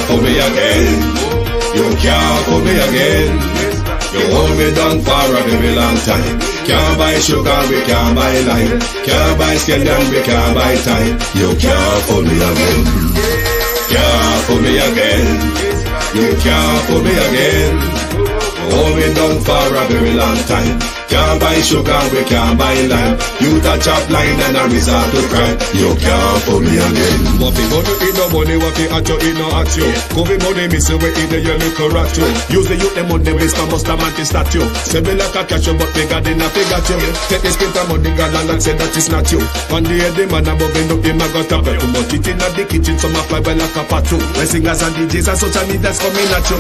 fool me again. You can't fool me again. You hold me down for a very long time. Can't buy sugar, we can't buy lime. Can't buy scandal, we can't buy time. You can't fool me again. Can't fool me again. You can't fool me again. You hold me down for a very long time. Can't buy sugar, we can't buy lime. You touch up line and a resort to crime. You can't fool me again. What people do in no money, what they at you, in no at you. Covid money, miss away in the year, look rat you. Use the youth, the money, waste, and bust a man to statue. Say me like a cashew, but bigger than a figure you. Take this spit of money, girl, and say that is not you. One day, the man above end up, him a got up. Too much it in the kitchen, some a fly by like a patu. When singers and DJs and social media's coming at you.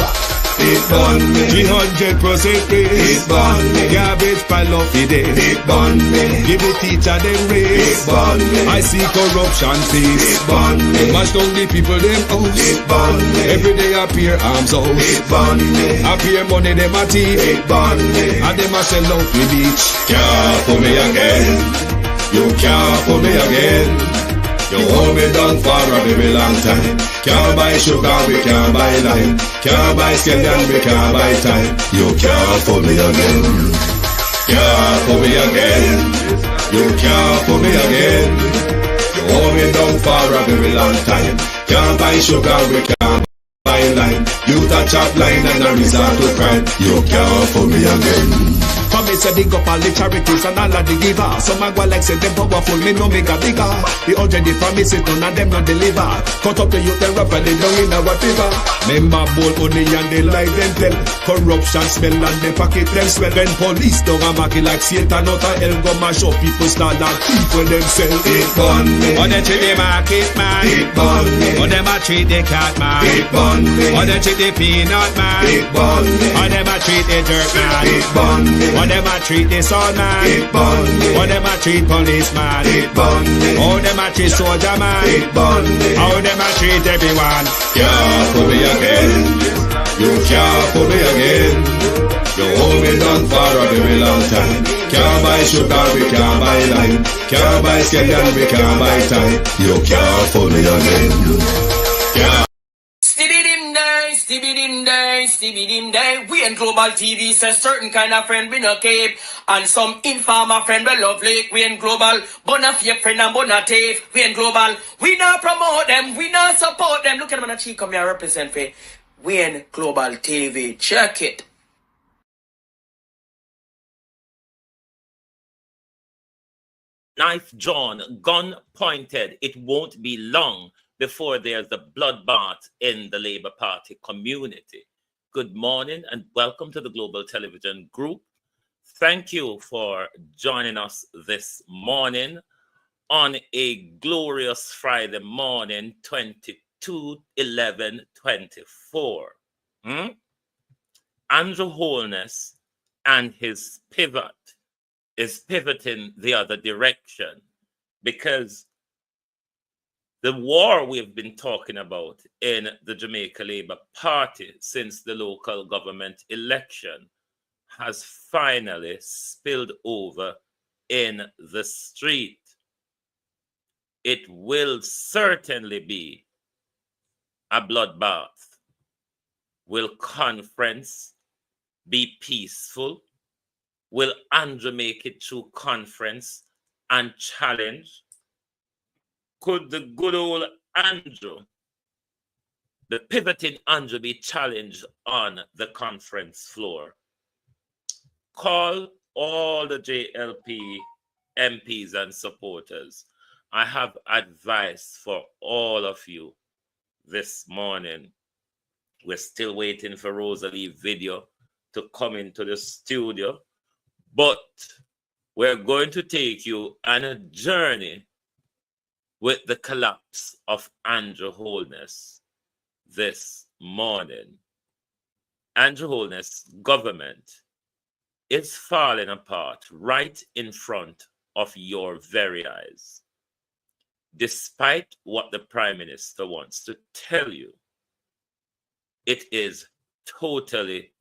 It burn me. 300% free. It burn me. Garbage pile up the day. It burn me. Give the teacher them raise. It burn me. I see corruption face. It burn me. Mash down the people them house. It burn me. Every day appear arms out. It burn me. Appear money them a thief. It burn me. And them a sell out the beach. Can't fool me again. You can't fool me again. You hold me down for a very long time. Can't buy sugar, we can't buy lime. Can't buy scandal, we can't buy time. You can't fool me again. Can't fool me again. You can't fool me again. You hold me down for a very long time. Can't buy sugar, we can't buy lime. You touch up line and a resort to crime. You can't fool me again. For me say dig up all the charities and all of the givers. Some a go like say them powerful, me no make a bigger. The urgent the promises, none of them not deliver. Cut up the youth, they rap and they down in our river. Member bowl money and they lie them tell. Corruption smell and they pocket them swell. When police don't a market like Satan out of hell, go mash up people start like people themselves. It burn me. Or they treat the market man. It burn me. Or them a treat the cat man. It burn me. Or they treat the peanut man. It burn me. Or them a treat the dirt man. It burn me. Or them a treat the son man. It burn me. Or them a treat policeman. It burn me. How them a treat soldier man. It burn me. How them a treat everyone. Can't fool me again. You can't fool me again. You hold me down for a very long time. Can't buy sugar, we can't buy lime. Can't buy scandal, we can't buy time. You can't fool me again. Can't. Stibby-dim day. We in Global TV says certain kind of friend we no keep. And some informer friend we love like. We in Global, bona fake friend and bona tape. We in Global, we not promote them, we not support them. Look at them on the cheek, come here represent for. We in Global TV, check it. Knife drawn, gun pointed. It won't be long before there's a bloodbath in the Labour Party community. Good morning and welcome to the Global Television Group. Thank you for joining us this morning on a glorious Friday morning, 22/11/24. Andrew Holness and his pivot is pivoting the other direction because the war we've been talking about in the Jamaica Labour Party since the local government election has finally spilled over in the street. It will certainly be a bloodbath. Will conference be peaceful? Will Andrew make it through conference and challenge? Could the good old Andrew, the pivoting Andrew, be challenged on the conference floor? Call all the JLP MPs and supporters. I have advice for all of you this morning. We're still waiting for Rosalie video to come into the studio, but we're going to take you on a journey with the collapse of Andrew Holness this morning. Andrew Holness' government is falling apart right in front of your very eyes. Despite what the Prime Minister wants to tell you, it is totally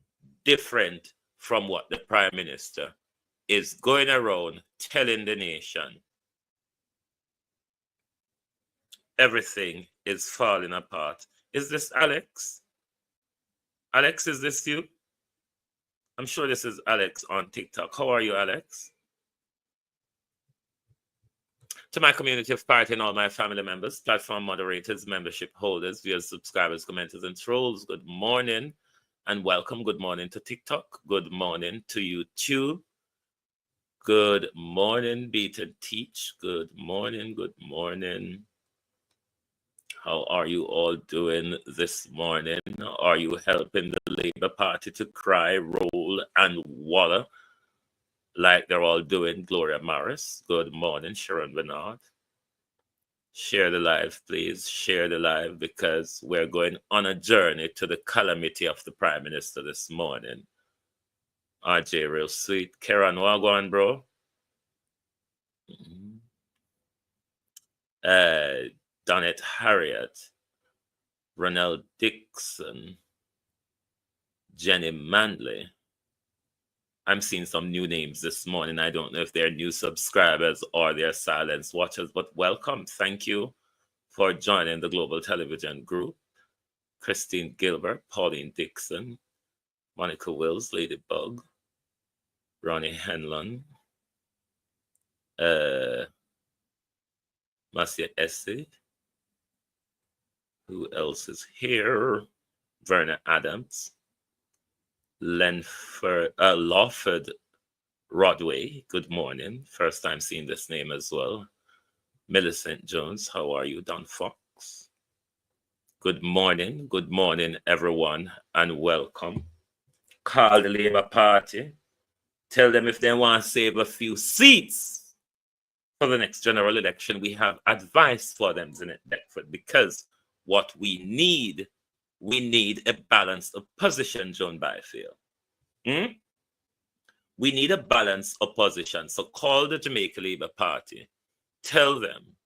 different from what the Prime Minister is going around telling the nation. Everything is falling apart. Is this Alex? Alex, is this you? I'm sure this is Alex on TikTok. How are you, Alex? To my community of party and all my family members, platform moderators, membership holders, viewers, subscribers, commenters, and trolls, good morning and welcome. Good morning to TikTok. Good morning to YouTube. Good morning, Beat and Teach. Good morning. Good morning. How are you all doing this morning? Are you helping the Labour Party to cry, roll, and waller like they're all doing? Gloria Morris. Good morning, Sharon Bernard. Share the live, please. Share the live because we're going on a journey to the calamity of the Prime Minister this morning. RJ, real sweet. Karen, what going, bro? Donette Harriet, Ronald Dixon, Jenny Mandley. I'm seeing some new names this morning. I don't know if they're new subscribers or they're silence watchers, but welcome. Thank you for joining the Global Television Group. Christine Gilbert, Pauline Dixon, Monica Wills, Ladybug, Ronnie Henlon, Marcia Essie. Who else is here? Verna Adams, Lawford Rodway. Good morning. First time seeing this name as well. Millicent Jones, how are you? Don Fox. Good morning. Good morning, everyone, and welcome. Call the Labour Party. Tell them if they want to save a few seats for the next general election, we have advice for them, Zenith Beckford, because what we need a balanced opposition, Joan Byfield. We need a balanced opposition. So call the Jamaica Labour Party. Tell them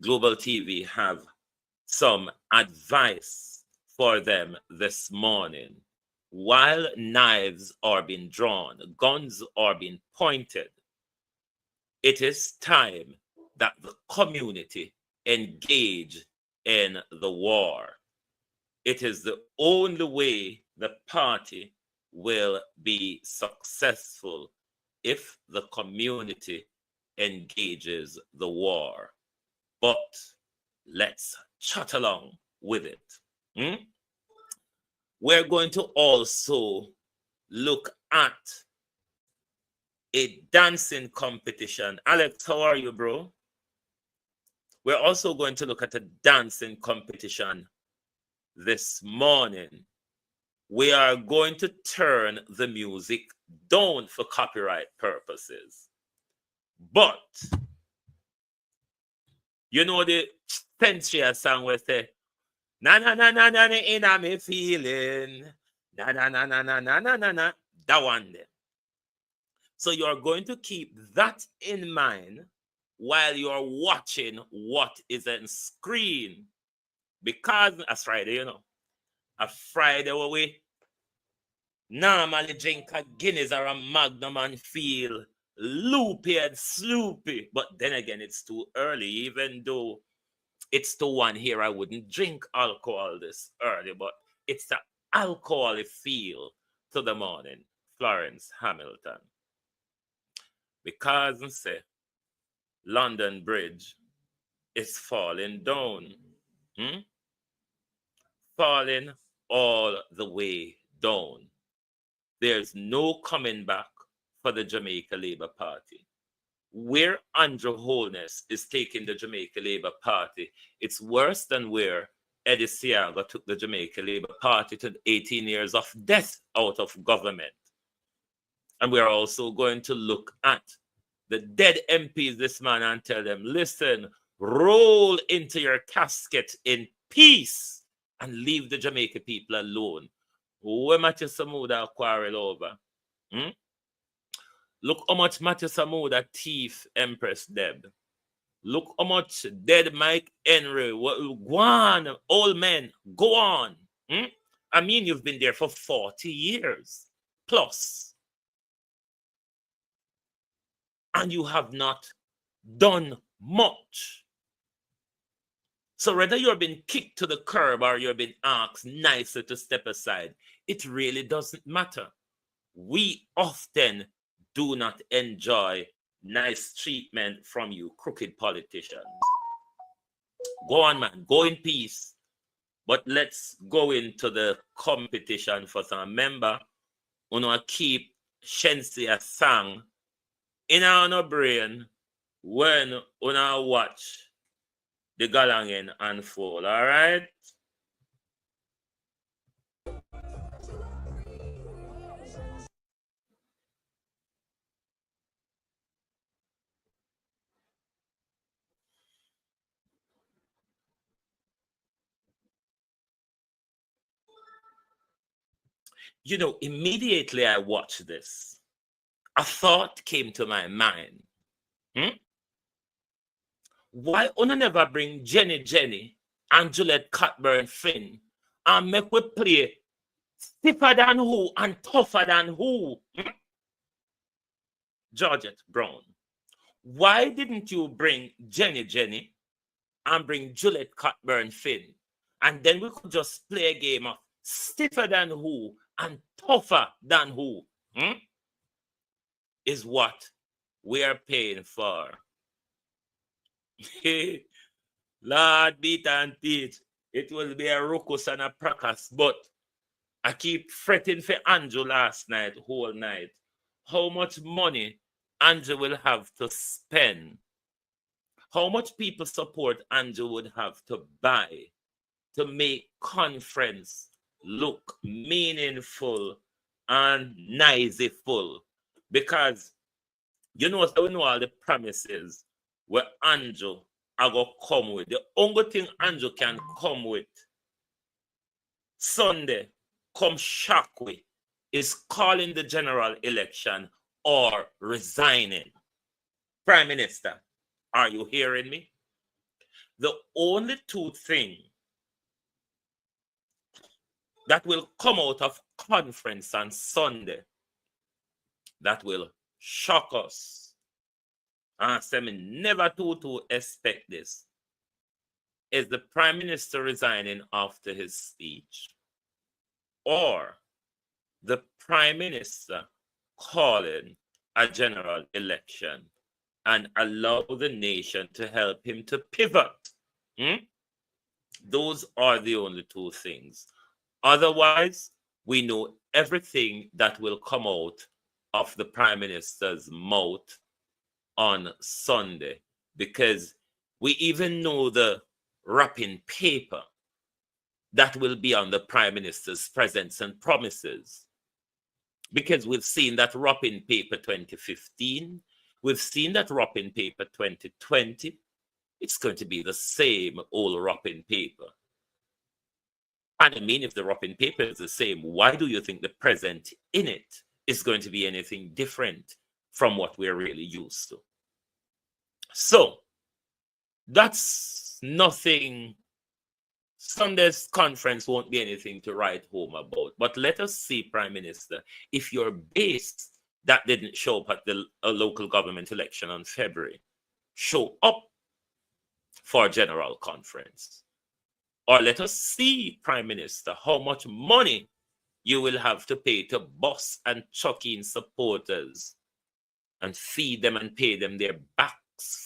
Global TV have some advice for them this morning. While knives are being drawn, guns are being pointed, it is time that the community engage in the war. It is the only way the party will be successful if the community engages the war. But let's chat along with it. We're going to also look at a dancing competition. Alex, how are you, bro? We're also going to look at a dancing competition this morning. We are going to turn the music down for copyright purposes. But, you know the Pensia song where say, na na na na na na me feeling, na na na na na na na na na, that one there. So you're going to keep that in mind while you're watching what is on screen. Because it's Friday, you know. A Friday where we normally drink a Guinness or a Magnum and feel loopy and sloopy. But then again, it's too early. Even though it's the one here, I wouldn't drink alcohol this early. But it's the alcoholic feel to the morning. Florence Hamilton. Because say London Bridge is falling down. Falling all the way down. There's no coming back for the Jamaica Labour Party. Where Andrew Holness is taking the Jamaica Labour Party, it's worse than where Eddie Siaga took the Jamaica Labour Party to 18 years of death out of government. And we're also going to look at the dead MPs this man and tell them, listen, roll into your casket in peace and leave the Jamaica people alone. Where Matthew Samuda quarrel over. Look how much Matthew Samuda thief Empress Deb. Look how much dead Mike Henry. Go on, old men, go on. I mean, you've been there for 40 years plus. And you have not done much. So whether you're being kicked to the curb or you're being asked nicely to step aside, it really doesn't matter. We often do not enjoy nice treatment from you crooked politicians. Go on, man. Go in peace. But let's go into the competition for some. Remember, we keep Shensi a song in our brain when we watch the Galangen unfold. All right? You know, immediately I watched this, a thought came to my mind. Why una never bring Jenny and Juliet Cockburn Finn and make we play stiffer than who and tougher than who? Georgette Brown, why didn't you bring Jenny and bring Juliet Cockburn Finn? And then we could just play a game of stiffer than who and tougher than who? Is what we are paying for. Lord, beat and teach. It will be a ruckus and a practice, but I keep fretting for Andrew last night, whole night. How much money Andrew will have to spend? How much people support Andrew would have to buy to make conference look meaningful and niceyful? Because you know, so we know all the promises where Andrew are going to come with. The only thing Andrew can come with Sunday, come shock with, is calling the general election or resigning. Prime Minister, are you hearing me? The only two things that will come out of conference on Sunday that will shock us, and say me never to expect this, is the Prime Minister resigning after his speech, or the Prime Minister calling a general election and allow the nation to help him to pivot. Those are the only two things. Otherwise, we know everything that will come out of the Prime Minister's mouth on Sunday, because we even know the wrapping paper that will be on the Prime Minister's presence and promises. Because we've seen that wrapping paper 2015, we've seen that wrapping paper 2020. It's going to be the same old wrapping paper. And I mean, if the wrapping paper is the same, why do you think the present in it is going to be anything different from what we're really used to? So that's nothing. Sunday's conference won't be anything to write home about. But let us see, Prime Minister, if your base that didn't show up at the local government election on February show up for a general conference. Or let us see, Prime Minister, how much money you will have to pay to bus and chuck in supporters and feed them and pay them their backs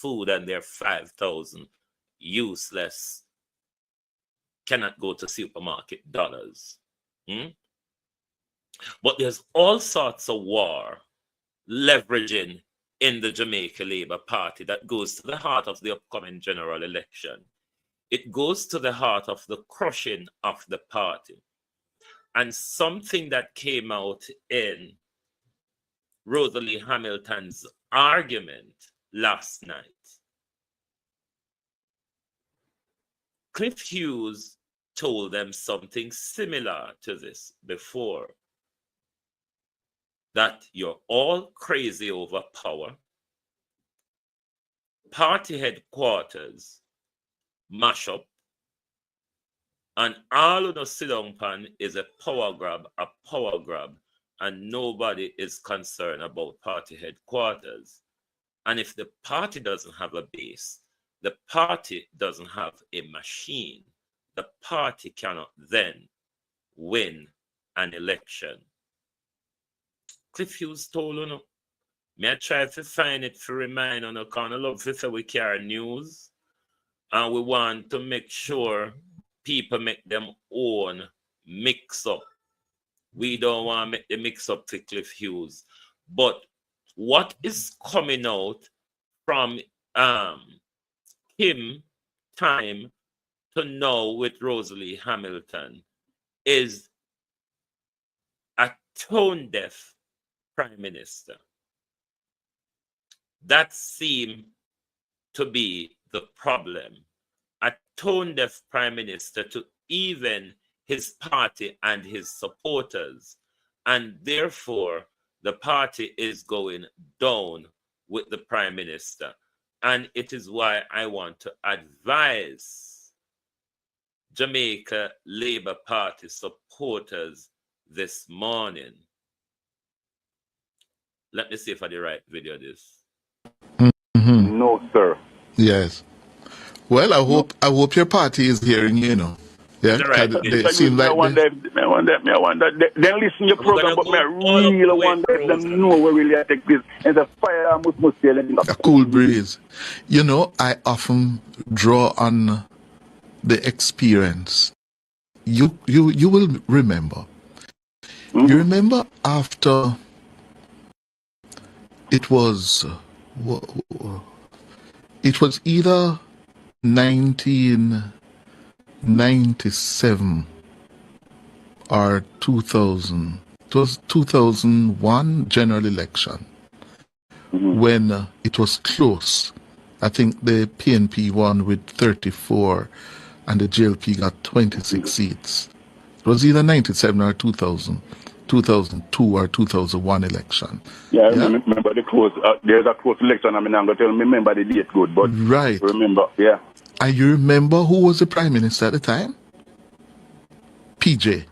food and their 5,000 useless, cannot go to supermarket dollars. But there's all sorts of war leveraging in the Jamaica Labour Party that goes to the heart of the upcoming general election. It goes to the heart of the crushing of the party. And something that came out in Rosalie Hamilton's argument last night, Cliff Hughes told them something similar to this before, that you're all crazy over power, party headquarters mash up, and all of the sit down pan is a power grab, and nobody is concerned about party headquarters. And if the party doesn't have a base, the party doesn't have a machine, the party cannot then win an election. Cliff Hughes told you, may I try to find it to remind on a kind of love for we carry news, and we want to make sure people make them own mix up. We don't want to make the mix up to Cliff Hughes. But what is coming out from him time to now with Rosalie Hamilton is a tone deaf prime minister. That seemed to be the problem. A tone deaf prime minister to even his party and his supporters, and therefore the party is going down with the prime minister. And it is why I want to advise Jamaica Labour Party supporters this morning. Let me see if I the right video this. No, sir. Yes. Well, I hope your party is hearing you, know. Yeah, Right. they seem like I wonder. Then listen your program, but I really wonder if them know where really I take this. And the fire must tell them. a cool breeze. You know, I often draw on the experience. You will remember. Mm-hmm. You remember after it was either 1997 or 2000. It was 2001 general election when it was close. I think the PNP won with 34 and the JLP got 26 seats. It was either 97 or 2000, 2002 or 2001 election. Yeah, I remember the close. There's a close election. I mean, I'm going to tell me remember the date good, but right. Remember, yeah. And you remember who was the prime minister at the time? PJ.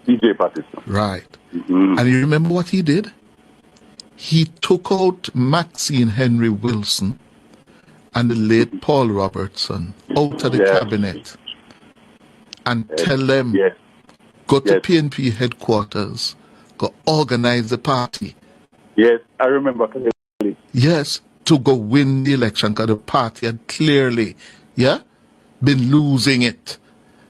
PJ Patterson. Right. And you remember what he did? He took out Maxine Henry Wilson and the late Paul Robertson out of the cabinet and tell them, go to PNP headquarters, go organize the party. Yes, I remember. Yes, to go win the election because the party had clearly, been losing it.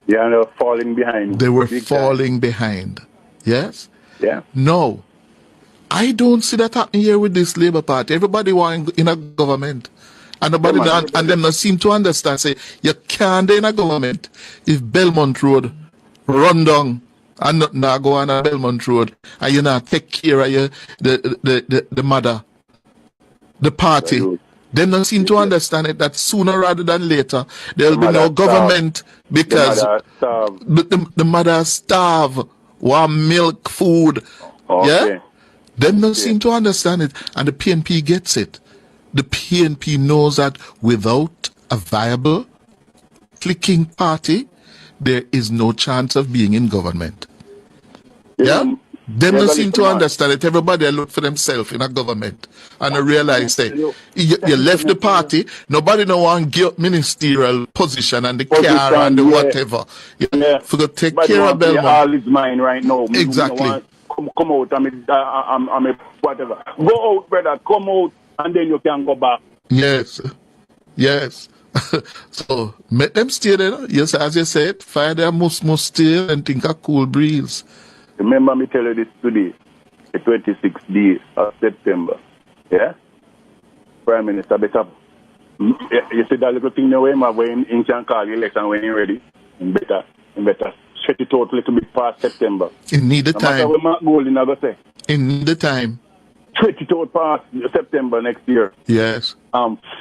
Yeah, and they were falling behind. They were falling behind. Yes? Yeah. No. I don't see that happening here with this Labour Party. Everybody want in a government. And nobody and them not seem to understand. Say, you can't be in a government if Belmont Road run down and not now go on a Belmont Road and you not take care of the mother, the party. They don't seem to understand it that sooner rather than later there will be no government because the mother starve, want milk, food. Yeah? They don't seem to understand it, and the PNP gets it. The PNP knows that without a viable, clicking party, there is no chance of being in government. Yeah? They don't seem to understand it. Everybody look for themselves in a government and realize that you left the party, nobody no want to give ministerial position and the care and the whatever. For to take care of Belmont. All is mine right now. Exactly. Come out, I'm a whatever. Go out, brother, come out, and then you can go back. Yes. Yes. So, make them stay there. Yes, as you said, fire their must stay and think a cool breeze. Remember me tell you this today, the 26th day of September. Yeah? Prime Minister, better. You see that little thing now when in can call the election when you're ready? Better set it out a little bit past September. In need the time. In the time. Set it out past September next year. Yes.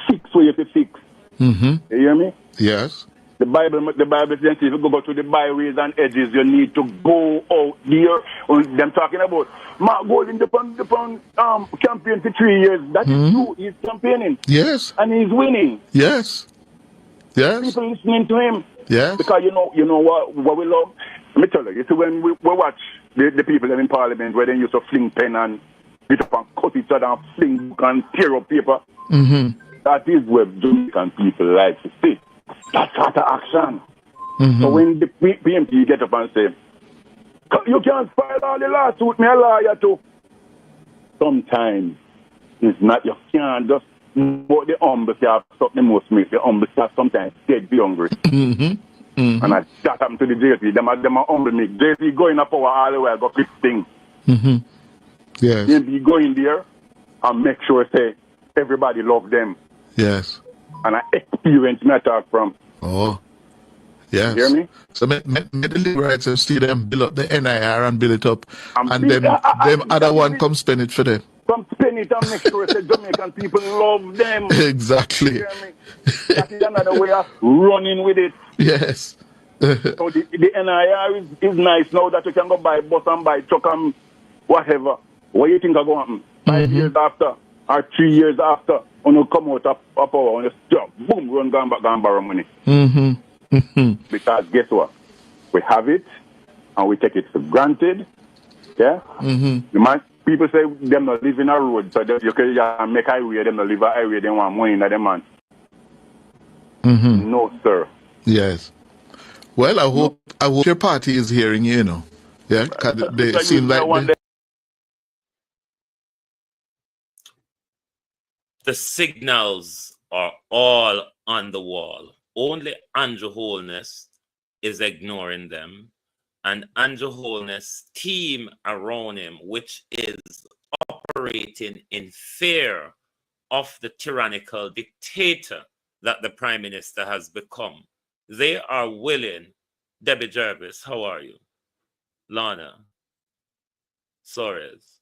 Fix where you have to fix. You hear me? Yes. The Bible says if you go to the byways and edges, you need to go out there. Them talking about Mark Golding campaign for 3 years. That is true. He's campaigning. Yes. And he's winning. Yes. Yes. People listening to him. Yes. Because you know what we love? Let me tell you, see when we watch the people in Parliament where they used to fling pen and beat up and cut each other and fling book and tear up paper. That is where Jamaican people like to see. That sort of action. So when the PMP get up and say, you can't file all the lawsuit, me a lawyer too. Sometimes it's not, you can't just, but the humble have something most make the humble have sometimes dead be hungry. And that happened to the JLP. Them are humble make. JLP going up power all the way, go fix things. Yes. JLP go in there and make sure say everybody love them. Yes. And I experience me talk from. Oh. Yes. You hear me? So me the liberates and see them build up the NIR and build it up. And them other one come spend it for them. Come spend it and make sure that Jamaican people love them. Exactly. You hear me? That is another way of running with it. Yes. So the NIR is nice now that you can go buy bus and buy truck and whatever. What do you think are going to happen? 5 years after or 3 years after, when you come out of power, when you stop, boom, run down back and borrow money. Because guess what? We have it and we take it for granted. Yeah? The man, people say them not live in a road, so you can make highway, them not live a highway, they want money in them man. No, sir. Yes. Well, I hope your party is hearing you, you know. Yeah, because they seem like the signals are all on the wall. Only Andrew Holness is ignoring them. And Andrew Holness' team around him, which is operating in fear of the tyrannical dictator that the Prime Minister has become. They are willing, Debbie Jervis, how are you? Lana, Suarez.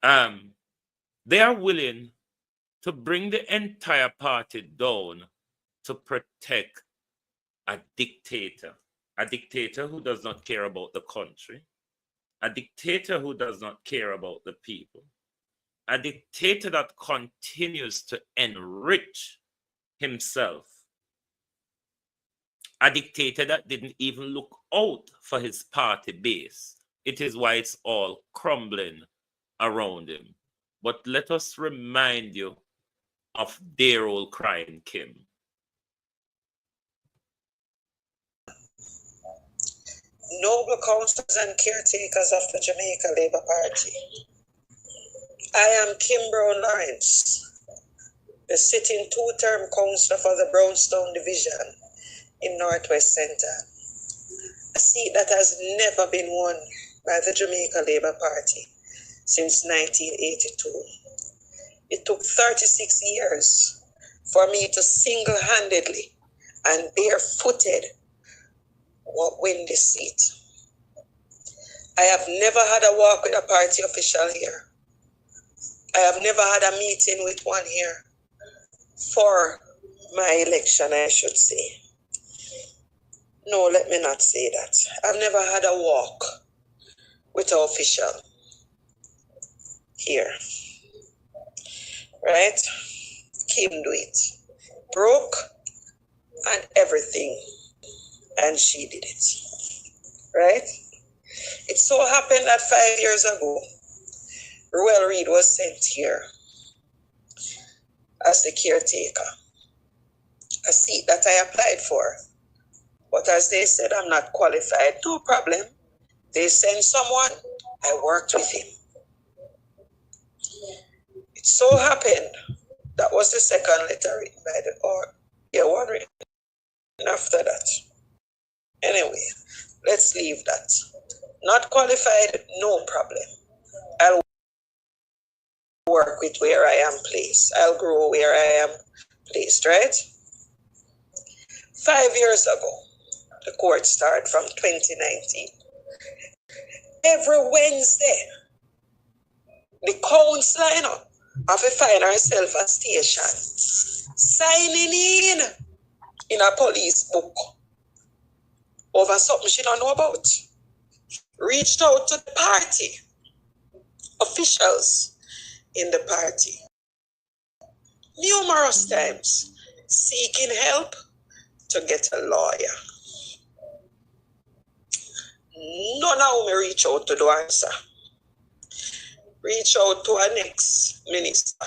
They are willing to bring the entire party down to protect a dictator who does not care about the country, a dictator who does not care about the people, a dictator that continues to enrich himself, a dictator that didn't even look out for his party base. It is why it's all crumbling around him. But let us remind you of dear old crying Kim. Noble councillors and caretakers of the Jamaica Labour Party. I am Kim Brown Lawrence, the sitting two-term councillor for the Brownstown Division in Northwest Centre, a seat that has never been won by the Jamaica Labour Party since 1982. It took 36 years for me to single-handedly and barefooted win this seat. I have never had a walk with a party official here. I have never had a meeting with one here for my election, I should say. No, let me not say that. I've never had a walk with an official here. Right? Kim do it. Broke and everything. And she did it. Right? It so happened that 5 years ago, Ruel Reid was sent here as the caretaker, a seat that I applied for. But as they said, I'm not qualified. No problem. They sent someone, I worked with him. It so happened, that was the second letter written by one written after that. Anyway, let's leave that. Not qualified, no problem. I'll work with where I am placed. I'll grow where I am placed, right? 5 years ago, the court started from 2019. Every Wednesday, the council have to find herself a station, signing in a police book over something she don't know about. Reached out to the party, officials in the party, numerous times, seeking help to get a lawyer. None of them reach out to the answer. Reach out to our next minister.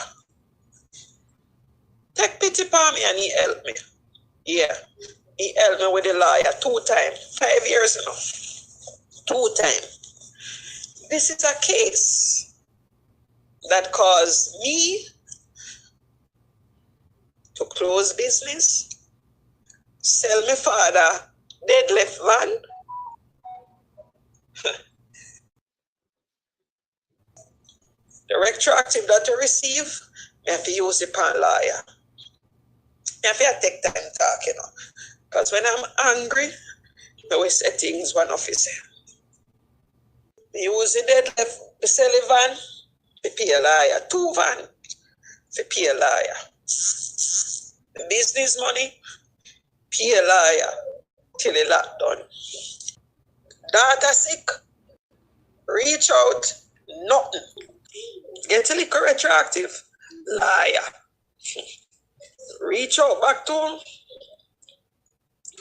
10 committee for me and he helped me. Yeah. He helped me with the lawyer 2 times. 5 years now. 2 times. This is a case that caused me to close business, sell my father dead left van. The retroactive that you receive, I have to use the pan lawyer. I have to take time talk, you know. Because when I'm angry, I will say things one officer. I use the dead left, the sell the van, the pay a lawyer. 2 van, the pay a lawyer. The business money, pay a lawyer till the lock done. Data sick, reach out, nothing. Get a little retroactive, liar. Reach out back to him,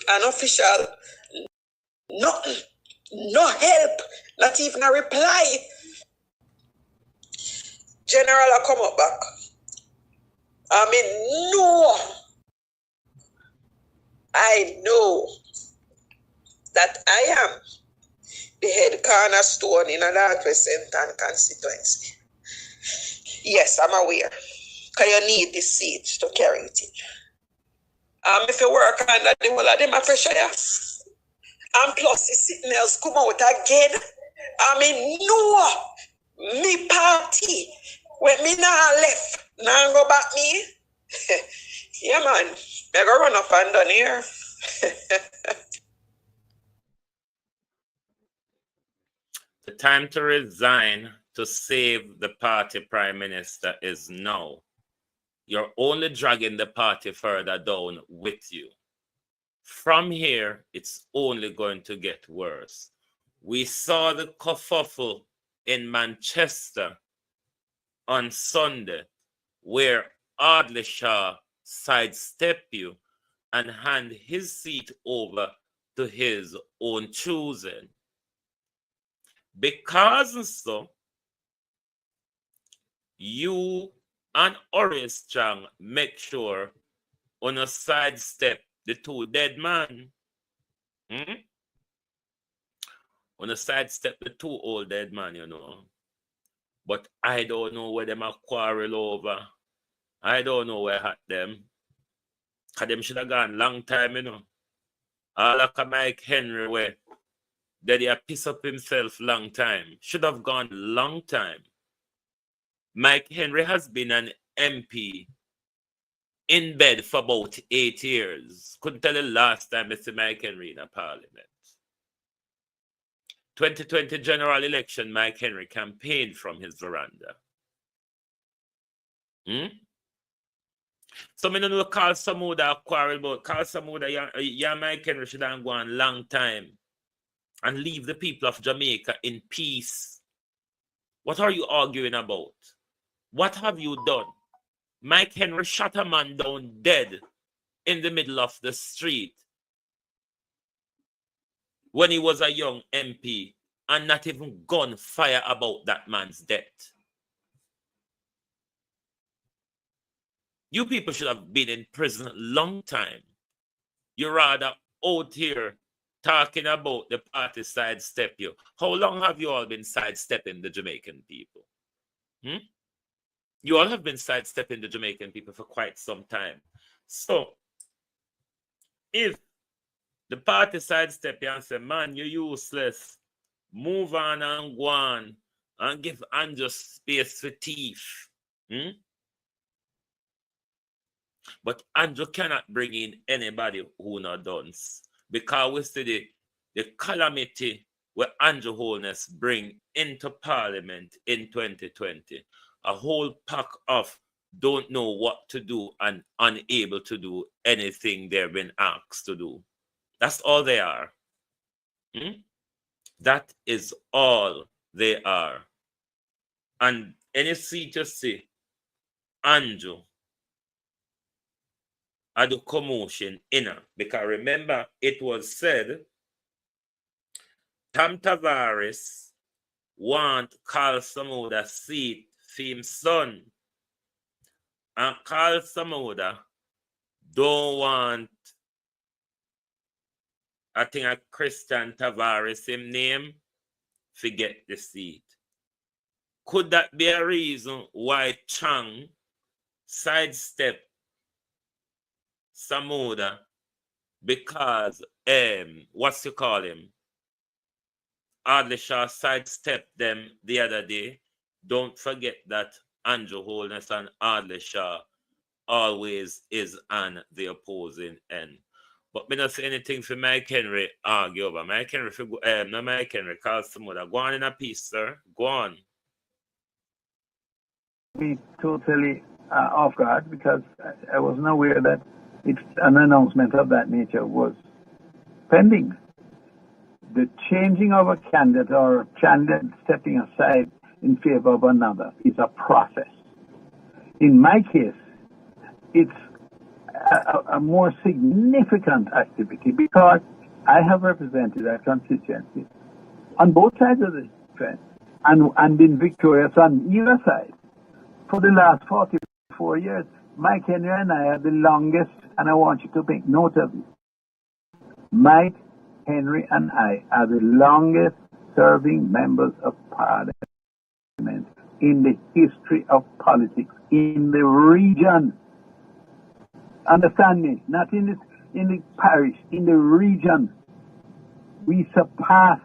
an official, nothing, no help, not even a reply. General, I come up back. I mean, no. I know that I am the head cornerstone in a Northwest Central constituency. Yes, I'm aware. Because you need this seat to carry it in. If you work under the whole of them, I pressure you. And plus, the signals come out again. I mean, no. Me party. When me now left, now go back me. Yeah, man. I go run up and down here. The time to resign to save the party prime minister is now. You're only dragging the party further down with you. From here, it's only going to get worse. We saw the kerfuffle in Manchester on Sunday, where Ardley Shaw sidestepped you and hand his seat over to his own choosing. Because so, you and Horace Strong make sure on a sidestep the 2 dead man. On a sidestep the 2 old dead man, you know. But I don't know where them are quarrel over. I don't know where at them. Because them should have gone long time, you know. All like a Mike Henry where that he piss up himself long time. Should have gone long time. Mike Henry has been an MP in bed for about 8 years. Couldn't tell the last time I see Mike Henry in a parliament. 2020 general election, Mike Henry campaigned from his veranda. So I don't know Carl Samuda quarrel about. Carl Samuda, yeah, Mike Henry should have gone long time and leave the people of Jamaica in peace. What are you arguing about? What have you done? Mike Henry shot a man down dead in the middle of the street when he was a young MP and not even gunfire about that man's death. You people should have been in prison a long time. You're rather out here talking about the party sidestep you. How long have you all been sidestepping the Jamaican people? You all have been sidestepping the Jamaican people for quite some time. So, if the party sidestep you and say, man, you're useless, move on and go on and give Andrew space for thief. But Andrew cannot bring in anybody who not done. Because we see the calamity where Andrew Holness bring into Parliament in 2020. A whole pack of don't know what to do and unable to do anything they've been asked to do. That's all they are. That is all they are. And any seat you see, Andrew, I do commotion in her. Because remember, it was said, Tam Tavares want Carl Samuda seat for his son. And Carl Samuda don't want, I think a Christian Tavares, him name, forget the seat. Could that be a reason why Chang sidestep Samoda? Because what's you call him? Ardley sidestepped them the other day. Don't forget that Andrew Holness and Ardley always is on the opposing end. But me not say anything for Mike Henry argue over. Mike Henry no Mike Henry call Samoda. Go on in a piece, sir. Go on. Me totally off guard because I wasn't aware that an announcement of that nature was pending. The changing of a candidate or a candidate stepping aside in favor of another is a process. In my case, it's a more significant activity because I have represented a constituency on both sides of the fence and been victorious on either side. For the last 44 years, Mike Henry and I are the longest, and I want you to make note of it. Mike Henry and I are the longest serving members of Parliament in the history of politics in the region. Understand me? Not in the parish, in the region. We surpassed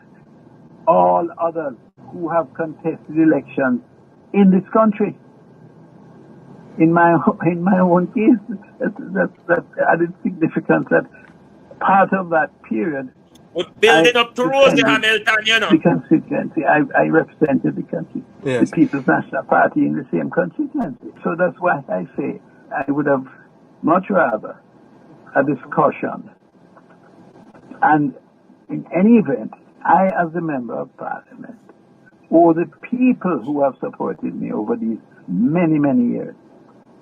all others who have contested elections in this country. In my own case, that's added significance that part of that period. But building up to Rosie Hamilton, you know. The constituency. I represented the country, yes. The People's National Party in the same constituency. So that's why I say I would have much rather a discussion. And in any event, I, as a member of Parliament, or the people who have supported me over these many, many years,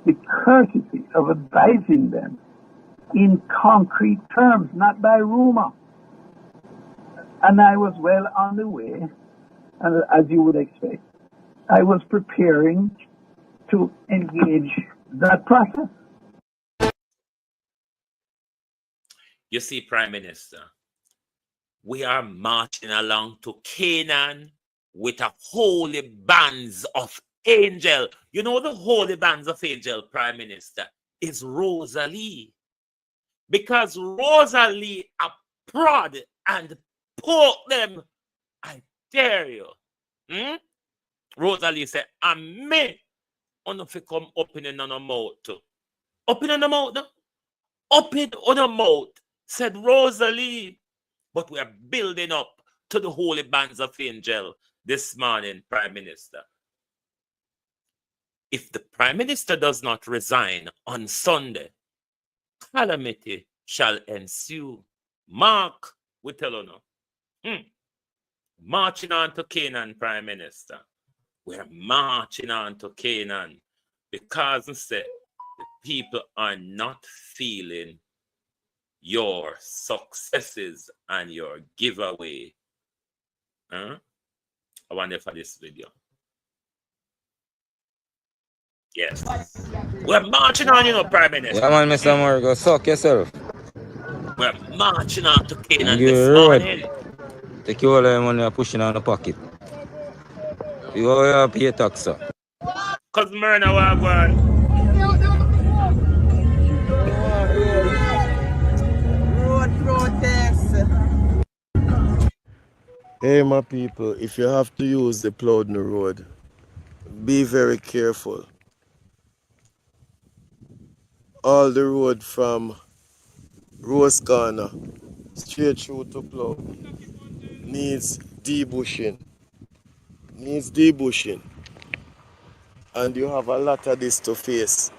the courtesy of advising them in concrete terms, not by rumor. And I was well on the way, and as you would expect, I was preparing to engage that process. You see, Prime Minister, we are marching along to Canaan with a holy bands of angel. You know the holy bands of angel, Prime Minister, is Rosalie. Because Rosalie a prod and poke them. I dare you. Rosalie said, and me on if you come opening on a mouth too. Open on the mouth, no? Open on the mouth, said Rosalie. But we are building up to the holy bands of angel this morning, Prime Minister. If the Prime Minister does not resign on Sunday, calamity shall ensue. Mark, we tell you now. Marching on to Canaan, Prime Minister. We're marching on to Canaan because instead the people are not feeling your successes and your giveaway. I wonder for this video. Yes. We're marching on, you know, Prime Minister. Yeah, man, Mr. Moore, go suck yourself. We're marching on to Canaan this morning. Take you all the money and pushing on the pocket. You all pay tax, sir. Because Myrna Wagwan. Road protest. Hey, my people, if you have to use the Plowden Road, be very careful. All the road from Rose Corner straight through to Plow needs debushing. And you have a lot of this to face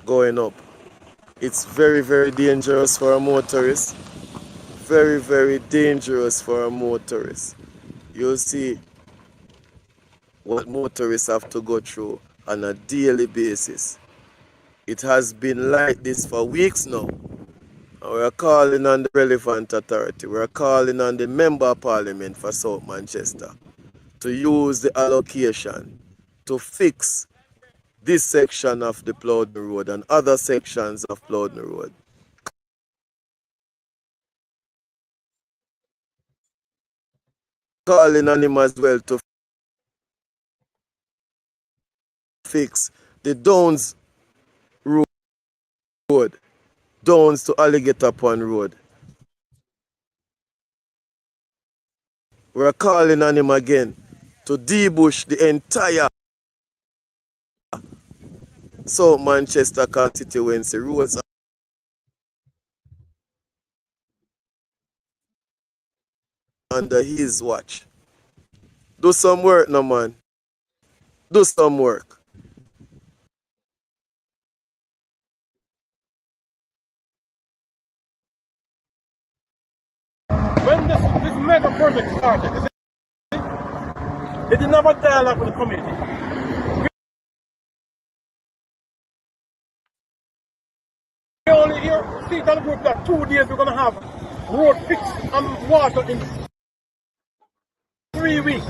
going up. It's very, very dangerous for a motorist. Very, very dangerous for a motorist. You'll see what motorists have to go through on a daily basis. It has been like this for weeks now. We're calling on the relevant authority. We're calling on the Member of Parliament for South Manchester to use the allocation to fix this section of the Plowden Road and other sections of Plowden Road. calling on him as well to fix the Downs Road, Downs to Alligator Pond Road. We're calling on him again to debush the entire South Manchester constituency roads under his watch. Do some work, no man. Do some work. When this mega project started, they didn't have a dialogue with the community. We only hear, see that group that 2 days we're going to have road fixed and water in 3 weeks.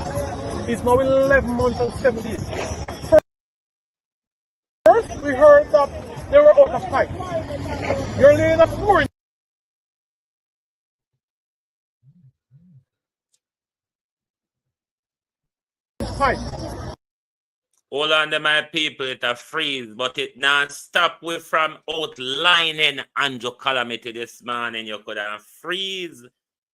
It's now 11 months and 7 days. First, we heard that they were out of pipe. You're laying a floor in pipe. Hold on to my people, it a freeze, but it not stop we from outlining Andrew Calamity this morning. You could have freeze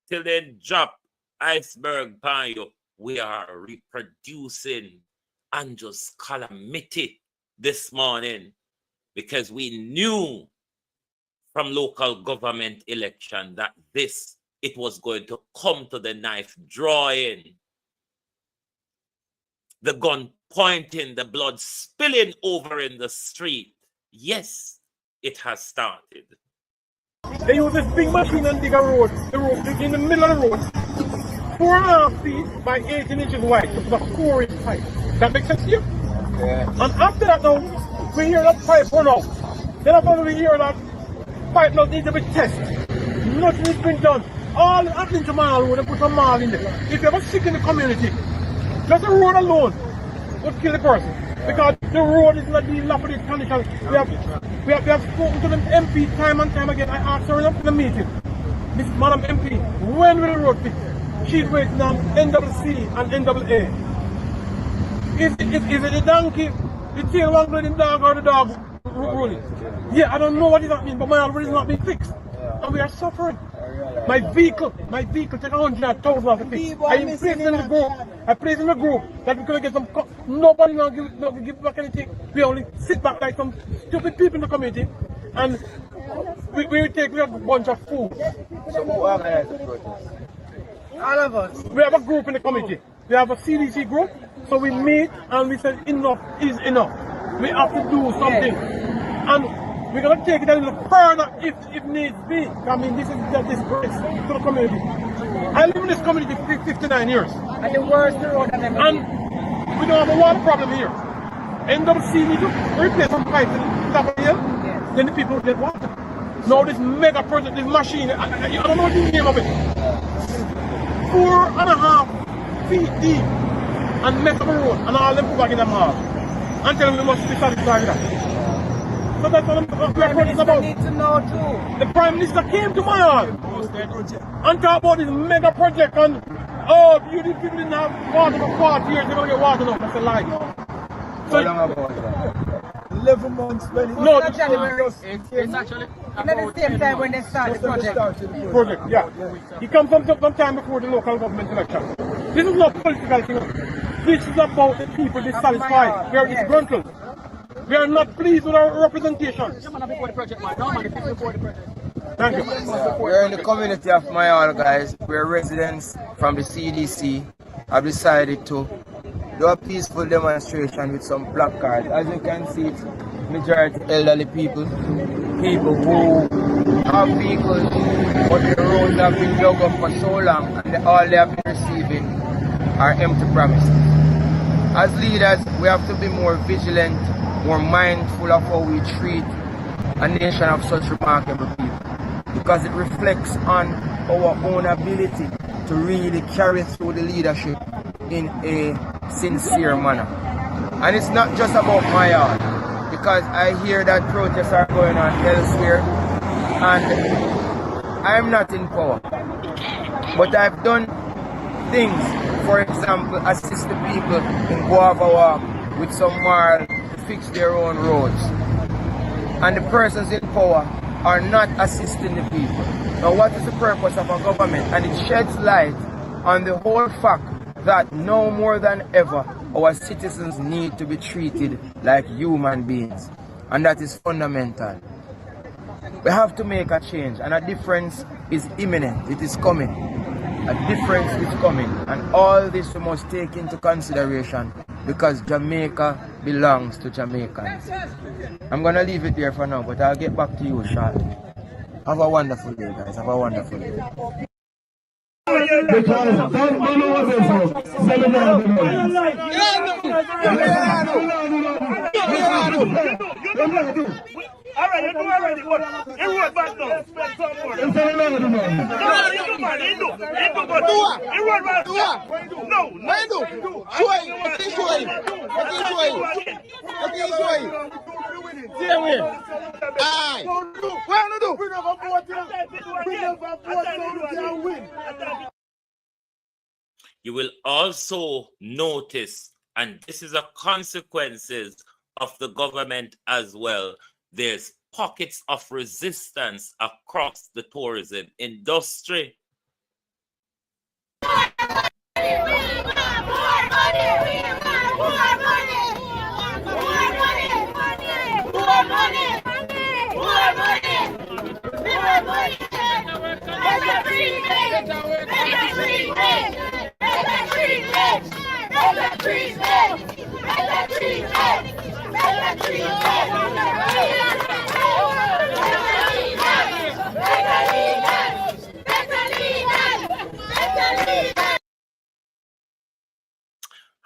till they drop iceberg by you. We are reproducing Andrew's Calamity this morning because we knew from local government election that it was going to come to the knife drawing. The gun pointing, the blood spilling over in the street. Yes, it has started. They use this big machine and dig a road, the road in the middle of the road, 4.5 feet by 18 inches wide. It's a 4-inch pipe. That makes sense to you? Yeah. And after that now, we hear that pipe run out. Then after we hear that pipe now needs to be tested. Nothing has been done. All happening to Mile Road, they put a mile in there. If you have a sick in the community, just the road alone would kill the person because the road is not being dilapidated condition. We have spoken to the MP time and time again. I asked her in the meeting, Miss Madam MP, when will the road fix? She's waiting on NWC and NAA. Is it the donkey, the tail wangling the dog, or the dog rolling? Yeah, I don't know what that means, but my road is not being fixed, and we are suffering. My vehicle take 100,000 off the fix. I placed in the group that we're going to get some. Nobody will give back anything. We only sit back like some stupid people in the community, and we have a bunch of food. So who organized the protest? All of us. We have a group in the committee. We have a CDC group, so we meet and we say enough is enough. We have to do something, and we're going to take it a little further if needs be. I mean, this is a disgrace to the community. I live in this community for 59 years. And the worst road I've ever been. And we don't have a water problem here. NWC need to replace some pipes in the top of the hill, then the people will get water. Now this mega project, this machine, I don't know the name of it. 4.5 feet deep and mess up the road and all them put back in the mall. And tell them we must be satisfied with that. So that's what we're talking about. Need to know too. The Prime Minister came to my hall and talked about this mega project and you people didn't have water for 40 years, they're going to get water now. That's a lie. So, 11 months when it no, it's actually at the same time when they started the project. Yeah. He comes some time before the local government election. This is not political thing. This is about the people dissatisfied. We are disgruntled. We are not pleased with our representation. Thank you. We're in the community of Mayal, guys. We're residents from the CDC. I've decided to do a peaceful demonstration with some placards. As you can see, it's majority elderly people who have vehicles, but the roads have been dug up for so long and all they have been receiving are empty promises. As leaders, we have to be more vigilant, more mindful of how we treat a nation of such remarkable people, because it reflects on our own ability to really carry through the leadership in a sincere manner. And it's not just about my yard, because I hear that protests are going on elsewhere and I'm not in power, but I've done things. For example, assist the people in Guava Walk with some marl to fix their own roads. And the persons in power are not assisting the people. Now what is the purpose of a government? And it sheds light on the whole fact that no more than ever our citizens need to be treated like human beings. And that is fundamental. We have to make a change, and a difference is imminent. It is coming. A difference is coming. And all this we must take into consideration because Jamaica belongs to Jamaicans. I'm going to leave it there for now, but I'll get back to you shortly. Have a wonderful day, guys. Have a wonderful day. All right, you do already, but you wrote back now. Spend some more. No, you will also notice, and this is a consequences of the government as well, there's pockets of resistance across the tourism industry.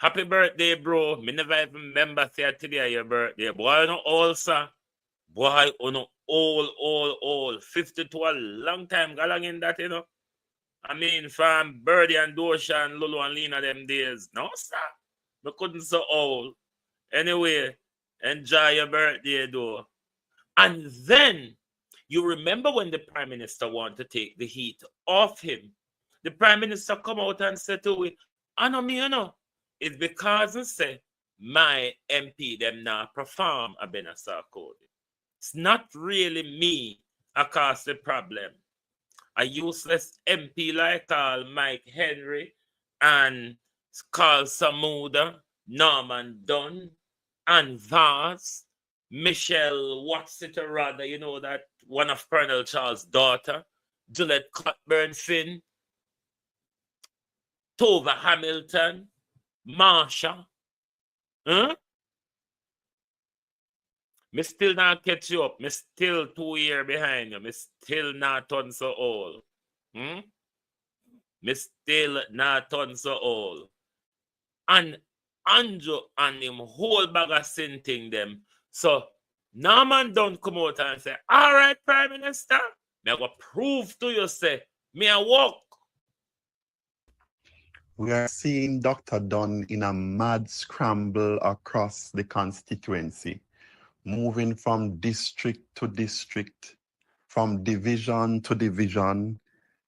Happy birthday, bro. Me never even remember say today your birthday. Boy, no old, sir. Boy, no old. 52 a long time galang in that, you know. I mean, from Birdie and Dosha and Lulu and Lena them days. No, sir. Me couldn't so old. Anyway, enjoy your birthday, though. And then, you remember when the Prime Minister wanted to take the heat off him? The Prime Minister come out and said to him, I know me, you know. It's because he say, my MP them now perform a Benassa code. It's not really me that caused the problem. A useless MP like Mike Henry and Carl Samuda, Norman Dunn, and Vaz, Michelle what's it or rather, you know, that one of Colonel Charles' daughter, Juliet Cockburn Finn, Tova Hamilton, Marsha. Huh? Me still not catch you up. Me still 2 years behind you. Me still not turn so old. Me still not turn so old. And Andrew and him whole bag of sinting them. So Norman don't come out and say, all right, Prime Minister, me go prove to you, say, me a walk. We are seeing Dr. Dunn in a mad scramble across the constituency, moving from district to district, from division to division,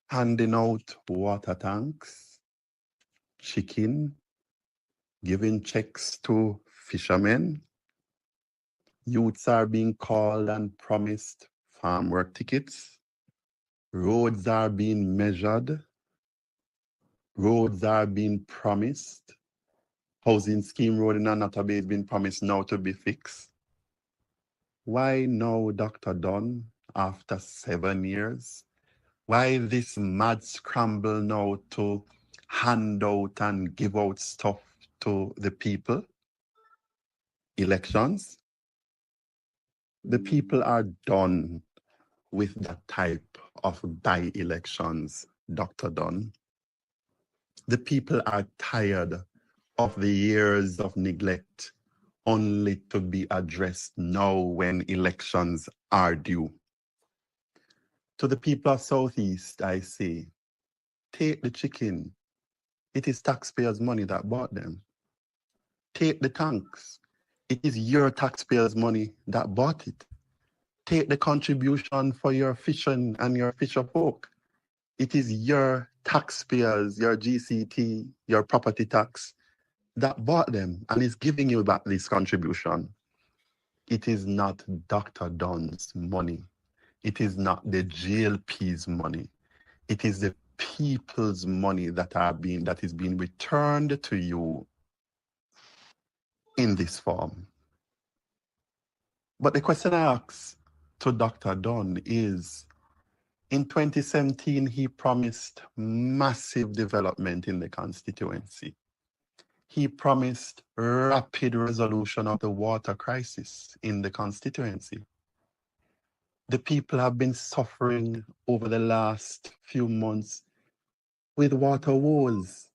handing out water tanks, chicken, giving checks to fishermen. Youths are being called and promised farm work tickets. Roads are being measured. Roads are being promised. Housing scheme road in Anata Bay has been promised now to be fixed. Why now, Dr. Dunn, after 7 years? Why this mad scramble now to hand out and give out stuff to the people? Elections? The people are done with that type of by-elections, Dr. Dunn. The people are tired of the years of neglect only to be addressed now when elections are due. To the people of Southeast, I say, take the chicken. It is taxpayers' money that bought them. Take the tanks. It is your taxpayers' money that bought it. Take the contribution for your fishing and your fisher folk. It is your taxpayers, your GCT, your property tax, that bought them and is giving you back this contribution. It is not Dr. Don's money. It is not the JLP's money. It is the people's money that is being returned to you in this form. But the question I ask to Dr. Don is, in 2017, he promised massive development in the constituency. He promised rapid resolution of the water crisis in the constituency. The people have been suffering over the last few months with water woes.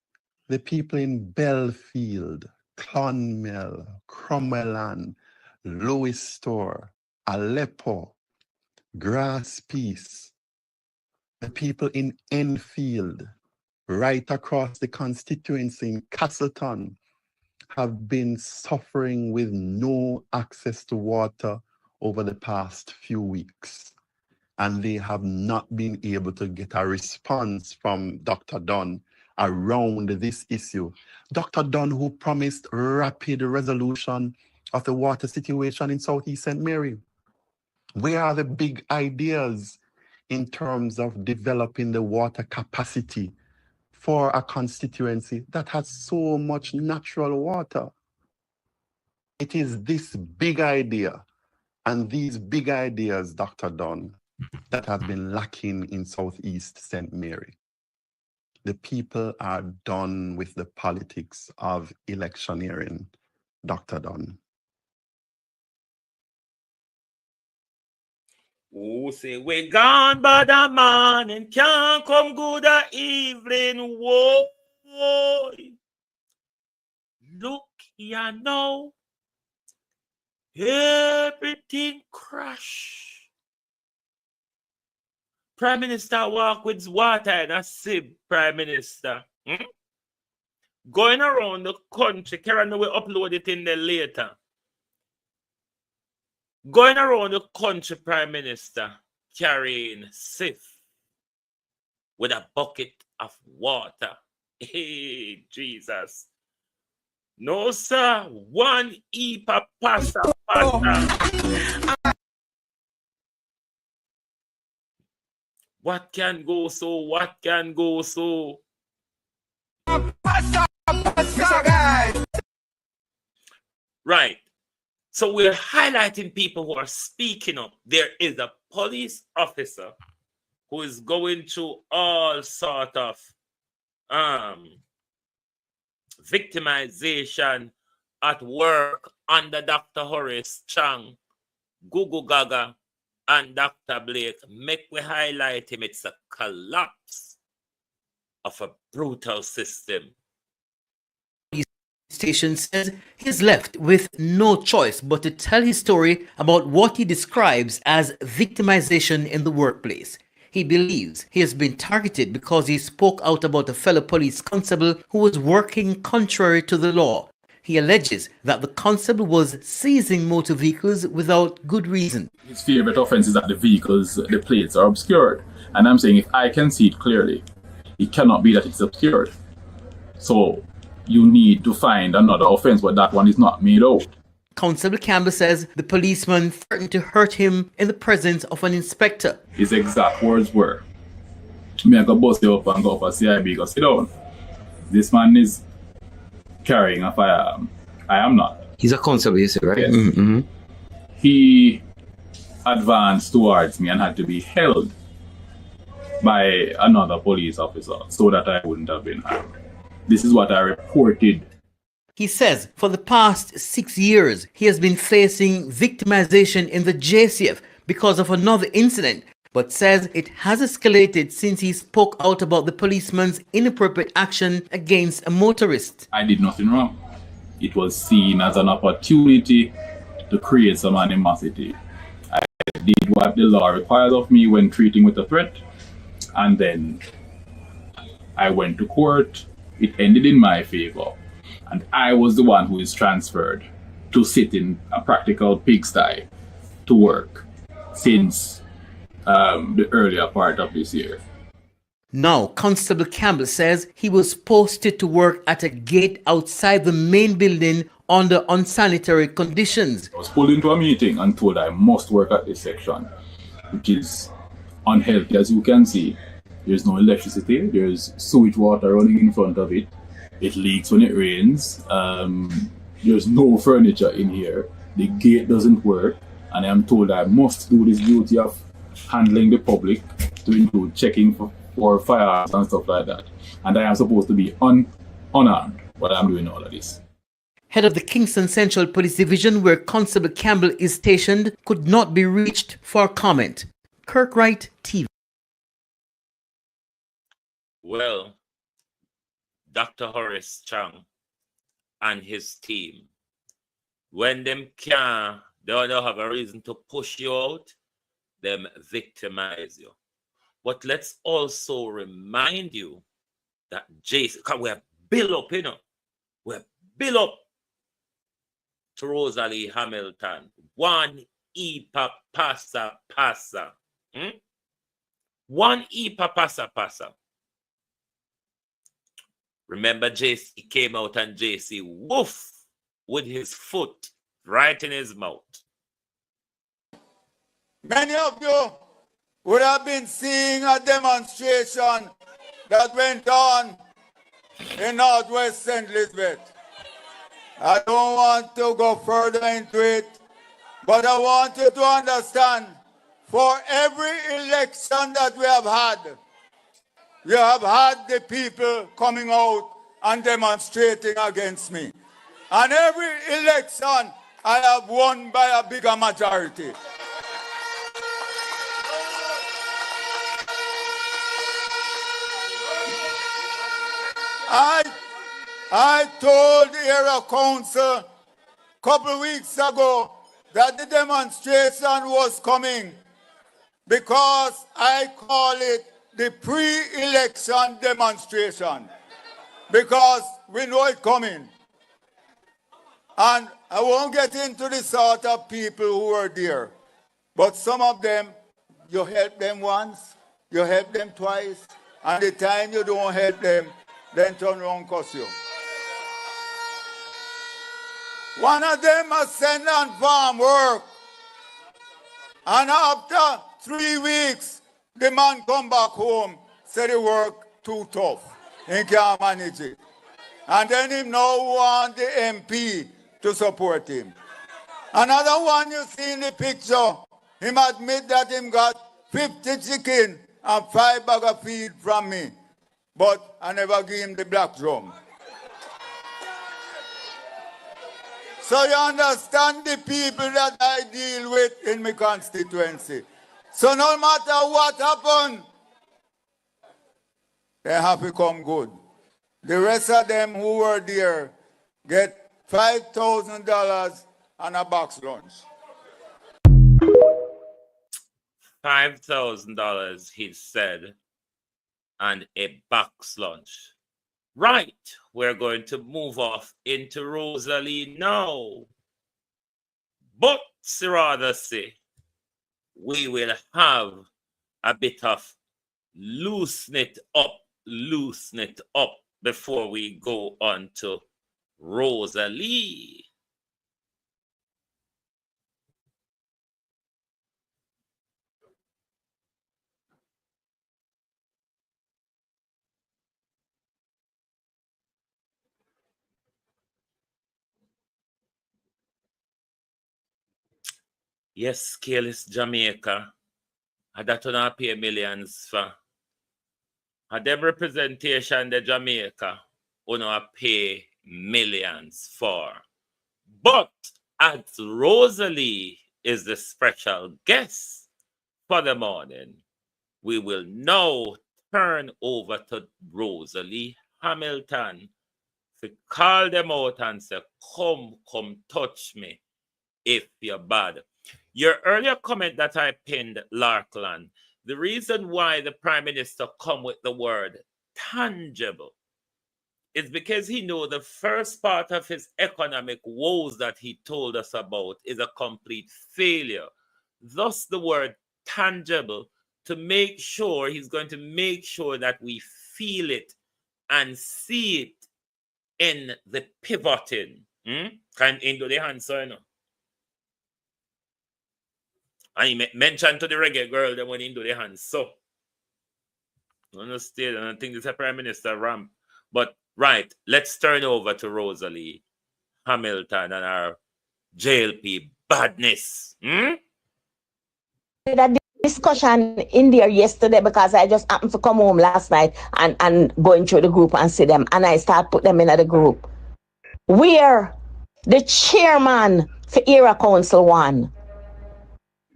The people in Belfield, Clonmel, Cromwelland, Lewis Store, Aleppo, Grass Peace, the people in Enfield, right across the constituency in Castleton, have been suffering with no access to water over the past few weeks. And they have not been able to get a response from Dr. Dunn around this issue. Dr. Dunn, who promised rapid resolution of the water situation in Southeast St. Mary. Where are the big ideas in terms of developing the water capacity for a constituency that has so much natural water? It is this big idea and these big ideas, Dr. Dunn, that have been lacking in Southeast St. Mary. The people are done with the politics of electioneering, Dr. Dunn. Who say we gone by the morning, can't come good at evening, whoa. Look here now, everything crash. Prime Minister walk with water in a sieve, Prime Minister. Going around the country, Karen will upload it in there later. Going around the country, Prime Minister, carrying sieve with a bucket of water. Hey, Jesus. No, sir. One heap of pasta. What can go so? What can go so? Right. So we're highlighting people who are speaking up. There is a police officer who is going through all sort of victimization at work under Dr. Horace Chang, Gugu Gaga, and Dr. Blake. Make we highlight him. It's a collapse of a brutal system. Station says he's left with no choice but to tell his story about what he describes as victimization in the workplace. He believes he has been targeted because he spoke out about a fellow police constable who was working contrary to the law. He alleges that the constable was seizing motor vehicles without good reason. His favorite offense is that the vehicles, the plates are obscured. And I'm saying if I can see it clearly, it cannot be that it's obscured. So you need to find another offense, but that one is not made out. Constable Campbell says the policeman threatened to hurt him in the presence of an inspector. His exact words were, "Me I go bust you up and go for CIB, go sit down. This man is carrying a firearm. I am not." He's a constable, you say, right? Yes. Mm-hmm. He advanced towards me and had to be held by another police officer so that I wouldn't have been harmed. This is what I reported. He says for the past 6 years, he has been facing victimization in the JCF because of another incident, but says it has escalated since he spoke out about the policeman's inappropriate action against a motorist. I did nothing wrong. It was seen as an opportunity to create some animosity. I did what the law requires of me when treating with a threat, and then I went to court. It ended in my favor, and I was the one who is transferred to sit in a practical pigsty to work since the earlier part of this year. Now, Constable Campbell says he was posted to work at a gate outside the main building under unsanitary conditions. I was pulled into a meeting and told I must work at this section, which is unhealthy. As you can see, there's no electricity, there's sewage water running in front of it, it leaks when it rains, there's no furniture in here, the gate doesn't work, and I'm told I must do this duty of handling the public to include checking for firearms and stuff like that. And I am supposed to be unarmed while I'm doing all of this. Head of the Kingston Central Police Division, where Constable Campbell is stationed, could not be reached for comment. Kirkwright TV. Well, Dr. Horace Chang and his team, when they don't have a reason to push you out, them victimize you. But let's also remind you that Jason, because we have built up, we have built up to Rosalie Hamilton. One EPA passa. One EPA passa. Remember, JC came out and JC woof with his foot right in his mouth. Many of you would have been seeing a demonstration that went on in Northwest St. Elizabeth. I don't want to go further into it, but I want you to understand, for every election that we have had the people coming out and demonstrating against me. And every election, I have won by a bigger majority. I told the area council a couple weeks ago that the demonstration was coming because I call it the pre-election demonstration, because we know it's coming. And I won't get into the sort of people who were there, but some of them, you help them once, you help them twice, and the time you don't help them, then turn around and cuss you. One of them has sent on farm work, and after 3 weeks, the man come back home, said the work too tough. He can't manage it. And then him now want the MP to support him. Another one you see in the picture, him admit that him got 50 chicken and 5 bag of feed from me. But I never give him the black drum. So you understand the people that I deal with in my constituency. So no matter what happened, they have to come good. The rest of them who were there get $5,000 and a box lunch. $5,000, he said, and a box lunch. Right, we're going to move off into Rosalie now. But, rather say, we will have a bit of loosen it up before we go on to Rosalie. Yes, Scaleless Jamaica. And that don't pay millions for. And them representation the Jamaica don't pay millions for. But as Rosalie is the special guest for the morning, we will now turn over to Rosalie Hamilton to call them out and say, come touch me if you're bad. Your earlier comment that I pinned, Larkland, the reason why the Prime Minister come with the word tangible is because he know the first part of his economic woes that he told us about is a complete failure. Thus, the word tangible to make sure, he's going to make sure that we feel it and see it in the pivoting. Can into the answer, you know. And he mentioned to the reggae girl that went into the hands. So, I understand, and I think it's a Prime Minister ramp. But, right, let's turn over to Rosalie Hamilton and our JLP badness. That discussion in there yesterday because I just happened to come home last night and going through the group and see them, and I start put them in the group. Where the chairman for Era Council 1,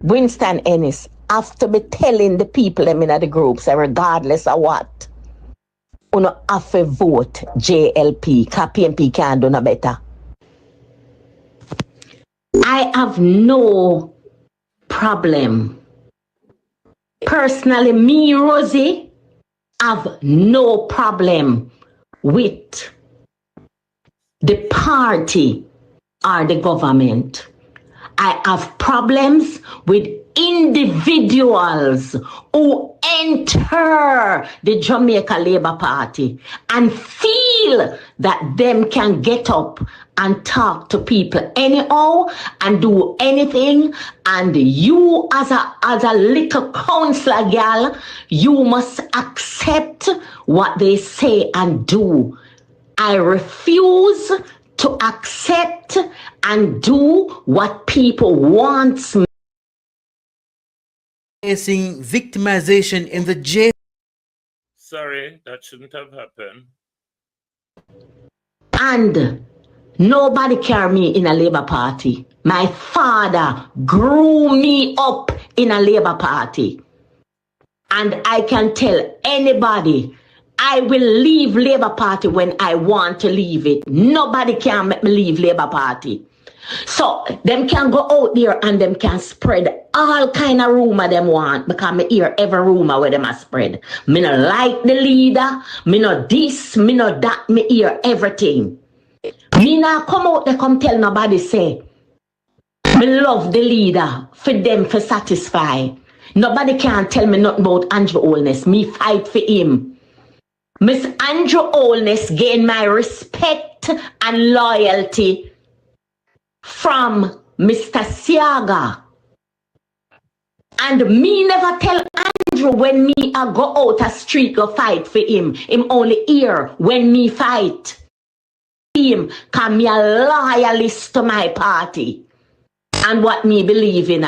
Winston Ennis, have to be telling the people them in the groups, regardless of what, you know, have to vote JLP, because PMP can't do no better. I have no problem. Personally, me, Rosie, have no problem with the party or the government. I have problems with individuals who enter the Jamaica Labour Party and feel that them can get up and talk to people anyhow and do anything, and you as a little councillor girl, you must accept what they say and do. I refuse to accept and do what people want. Facing victimization in the jail. Sorry, that shouldn't have happened. And nobody carry me in a Labour Party. My father grew me up in a Labour Party. And I can tell anybody, I will leave Labour Party when I want to leave it. Nobody can make me leave Labour Party. So them can go out there and them can spread all kind of rumor them want, because me hear every rumor where them a spread. Me no like the leader, me no this, me no that, me hear everything. Me not come out there come tell nobody say me love the leader for them for satisfy. Nobody can tell me nothing about Andrew Holness. Me fight for him. Miss Andrew Holness gained my respect and loyalty from Mr. Siaga. And me never tell Andrew when me I go out a street go fight for him. Him only hear when me fight him, cause me a loyalist to my party and what me believe in.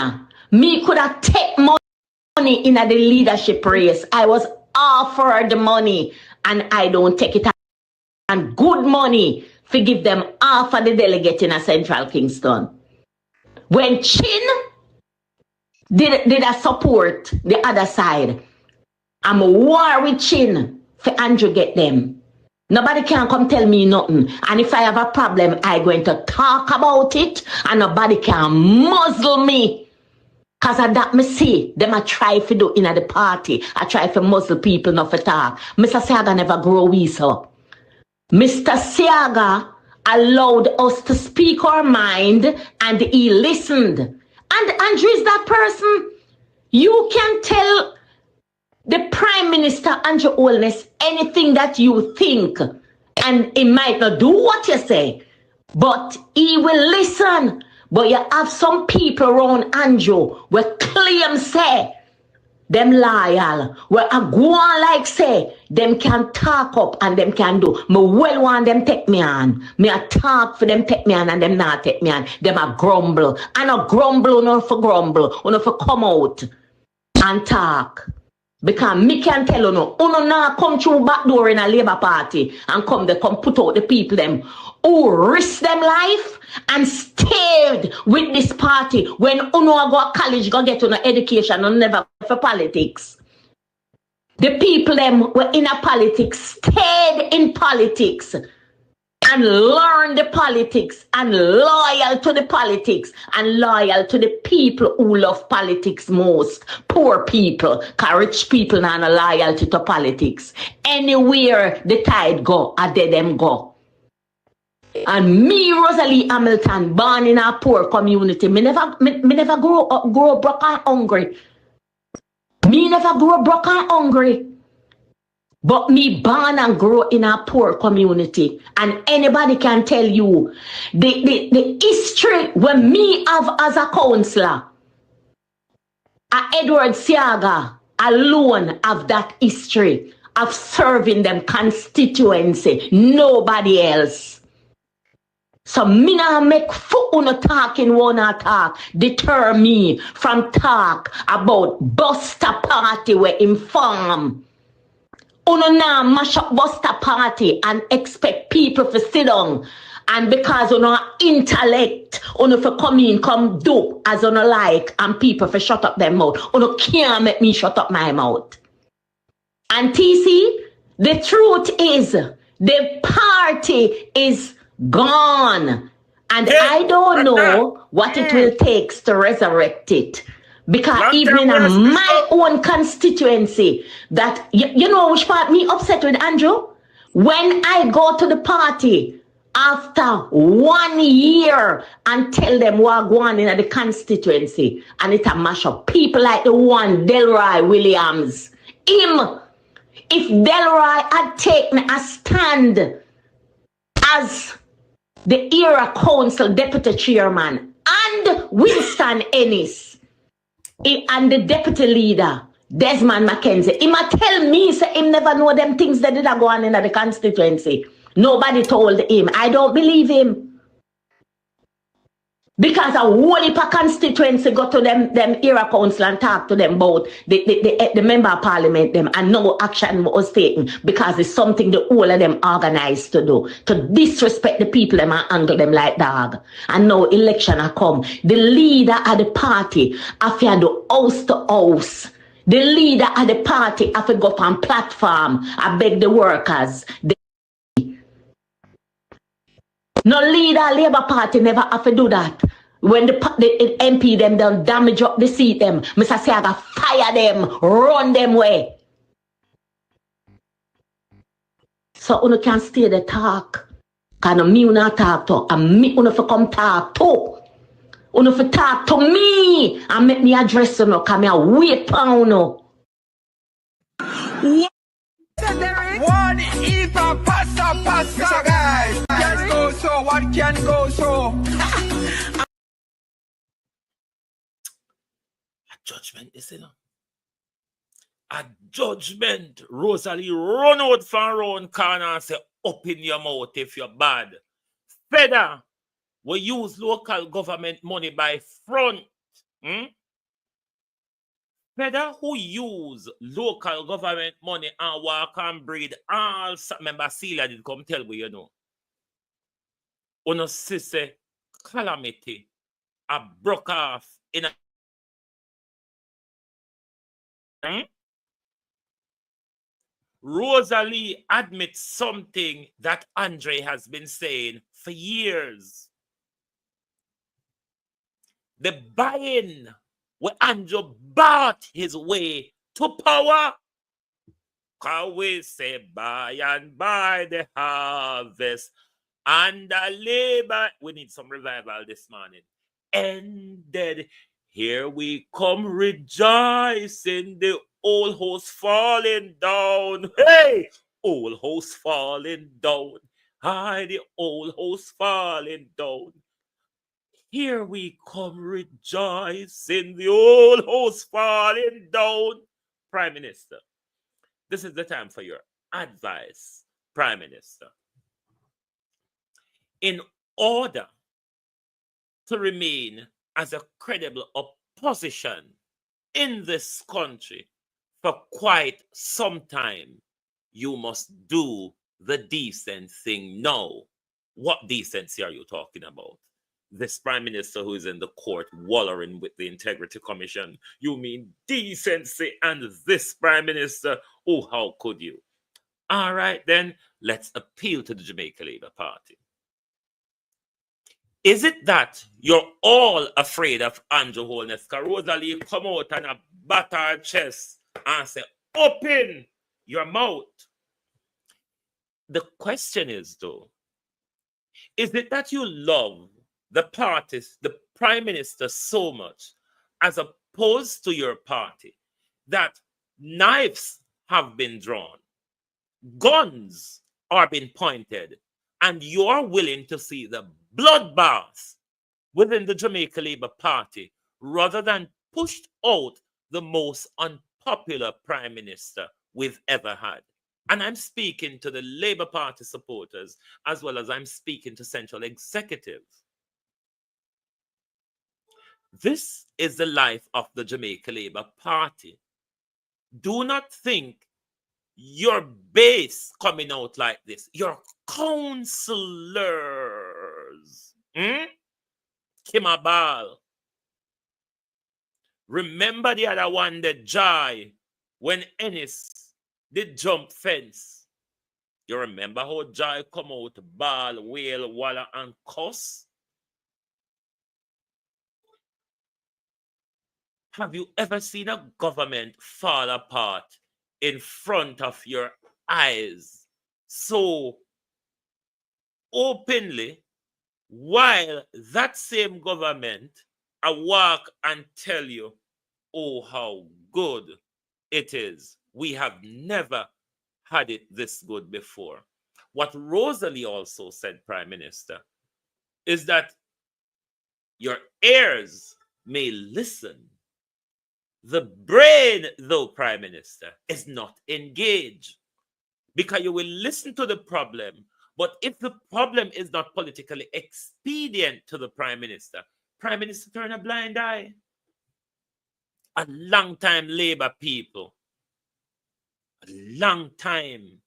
Me could have take money in the leadership race. I was offered the money and I don't take it. And good money to give them half of the delegate in a Central Kingston. When Chin did a support the other side, I'm a war with Chin for Andrew get them. Nobody can come tell me nothing. And if I have a problem, I'm going to talk about it and nobody can muzzle me. Because of that, me see, them I try to do in the party. I try to muzzle people not for talk. Mr. Siaga never grow we so. Mr. Siaga allowed us to speak our mind and he listened. And Andrew is that person. You can tell the Prime Minister Andrew Holness anything that you think and he might not do what you say, but he will listen. But you have some people around Andrew where claim say them loyal, where I go on like say, them can talk up and them can do. Me well want them take me on. Me a talk for them take me on and them not take me on. Them a grumble. I no grumble, no for grumble. No for come out and talk. Because me can tell you no, not come through back door in a Labour Party and come put out the people them who risk them life and stayed with this party when uno go to college, go get on education and never for politics. The people them were in a politics, stayed in politics and learned the politics and loyal to the politics and loyal to the people who love politics most. Poor people, cause rich people not loyalty to politics. Anywhere the tide go, I did them go. And me, Rosalie Hamilton, born in a poor community, me never grow up broke and hungry. Me never grow broke and hungry. But me born and grow in a poor community. And anybody can tell you the history when me have as a counselor. Edward Siaga alone have that history of serving them constituency. Nobody else. So me not make foot on talking one talk deter me from talk about Buster Party where inform. Uno now mash up Buster Party and expect people to sit down. And because uno intellect, uno for come in, come do as uno like, and people for shut up their mouth. Uno can't make me shut up my mouth. And TC, the truth is, the party is gone. And I don't know what it will take to resurrect it. Because even in my own constituency, that, you know which part me upset with, Andrew? When I go to the party after 1 year and tell them what going in the constituency, and it a mash up. People like the one, Delroy Williams. Him, if Delroy had taken a stand as the era council deputy chairman and Winston Ennis, and the deputy leader, Desmond McKenzie, he might tell me, say him never know them things that did go on in the constituency. Nobody told him. I don't believe him. Because a whole heap of constituency go to them era council and talk to them about the member of parliament them, and no action was taken because it's something the whole of them organized to do. To disrespect the people them and handle them like dog. And now election a come. The leader of the party have to do house to house. The leader of the party have to go on platform. I beg the workers. No leader, Labour Party never have to do that. When the MP them done damage up the seat them, Mr. Siaga fire them, run them way. So you can stay the talk. Can me not talk to, and me you for come talk to. You for talk to me and make me address you, come here wait pound no. One heap of pasta, guys. Can go so, what can go so? Judgment, is it? A judgment. Rosalie run out from around corner and say, open your mouth if you're bad. Feda will use local government money by front. Feda who use local government money and walk and breed all member Celia did come tell we, you know. Uno say calamity a broke off in a Rosalie admits something that Andre has been saying for years. The buy-in where Andrew bought his way to power. Can we say by and by the harvest and the labor? We need some revival this morning. Ended. Here we come rejoicing, the old house falling down. Hey, old house falling down. Hi, the old house falling down. Here we come rejoicing, the old house falling down. Prime Minister, this is the time for your advice, Prime Minister. In order to remain as a credible opposition in this country for quite some time, you must do the decent thing now. What decency are you talking about? This Prime Minister who is in the court wallowing with the Integrity Commission. You mean decency and this Prime Minister? Oh, how could you? All right, then, let's appeal to the Jamaica Labour Party. Is it that you're all afraid of Andrew Holness? Because Rosalie come out and a batter her chest and say, open your mouth. The question is, though, is it that you love the parties, the Prime Minister so much, as opposed to your party, that Knives have been drawn. Guns are being pointed. And you're willing to see the bloodbath within the Jamaica Labour Party rather than pushed out the most unpopular prime minister we've ever had. And I'm speaking to the Labour Party supporters as well as I'm speaking to Central Executive. This is the life of the Jamaica Labour Party. Do not think your base coming out like this, your councillors, Kimabal. Remember the other one, the Jai, when Ennis did jump fence. You remember how Jai come out, ball, wail, walla, and cuss? Have you ever seen a government fall apart in front of your eyes so openly, while that same government walk and tell you, oh, how good it is. We have never had it this good before. What Rosalie also said, Prime Minister, is that your ears may listen. The brain, though, Prime Minister, is not engaged because you will listen to the problem. But if the problem is not politically expedient to the Prime Minister turn a blind eye. A long time Labour people, a long time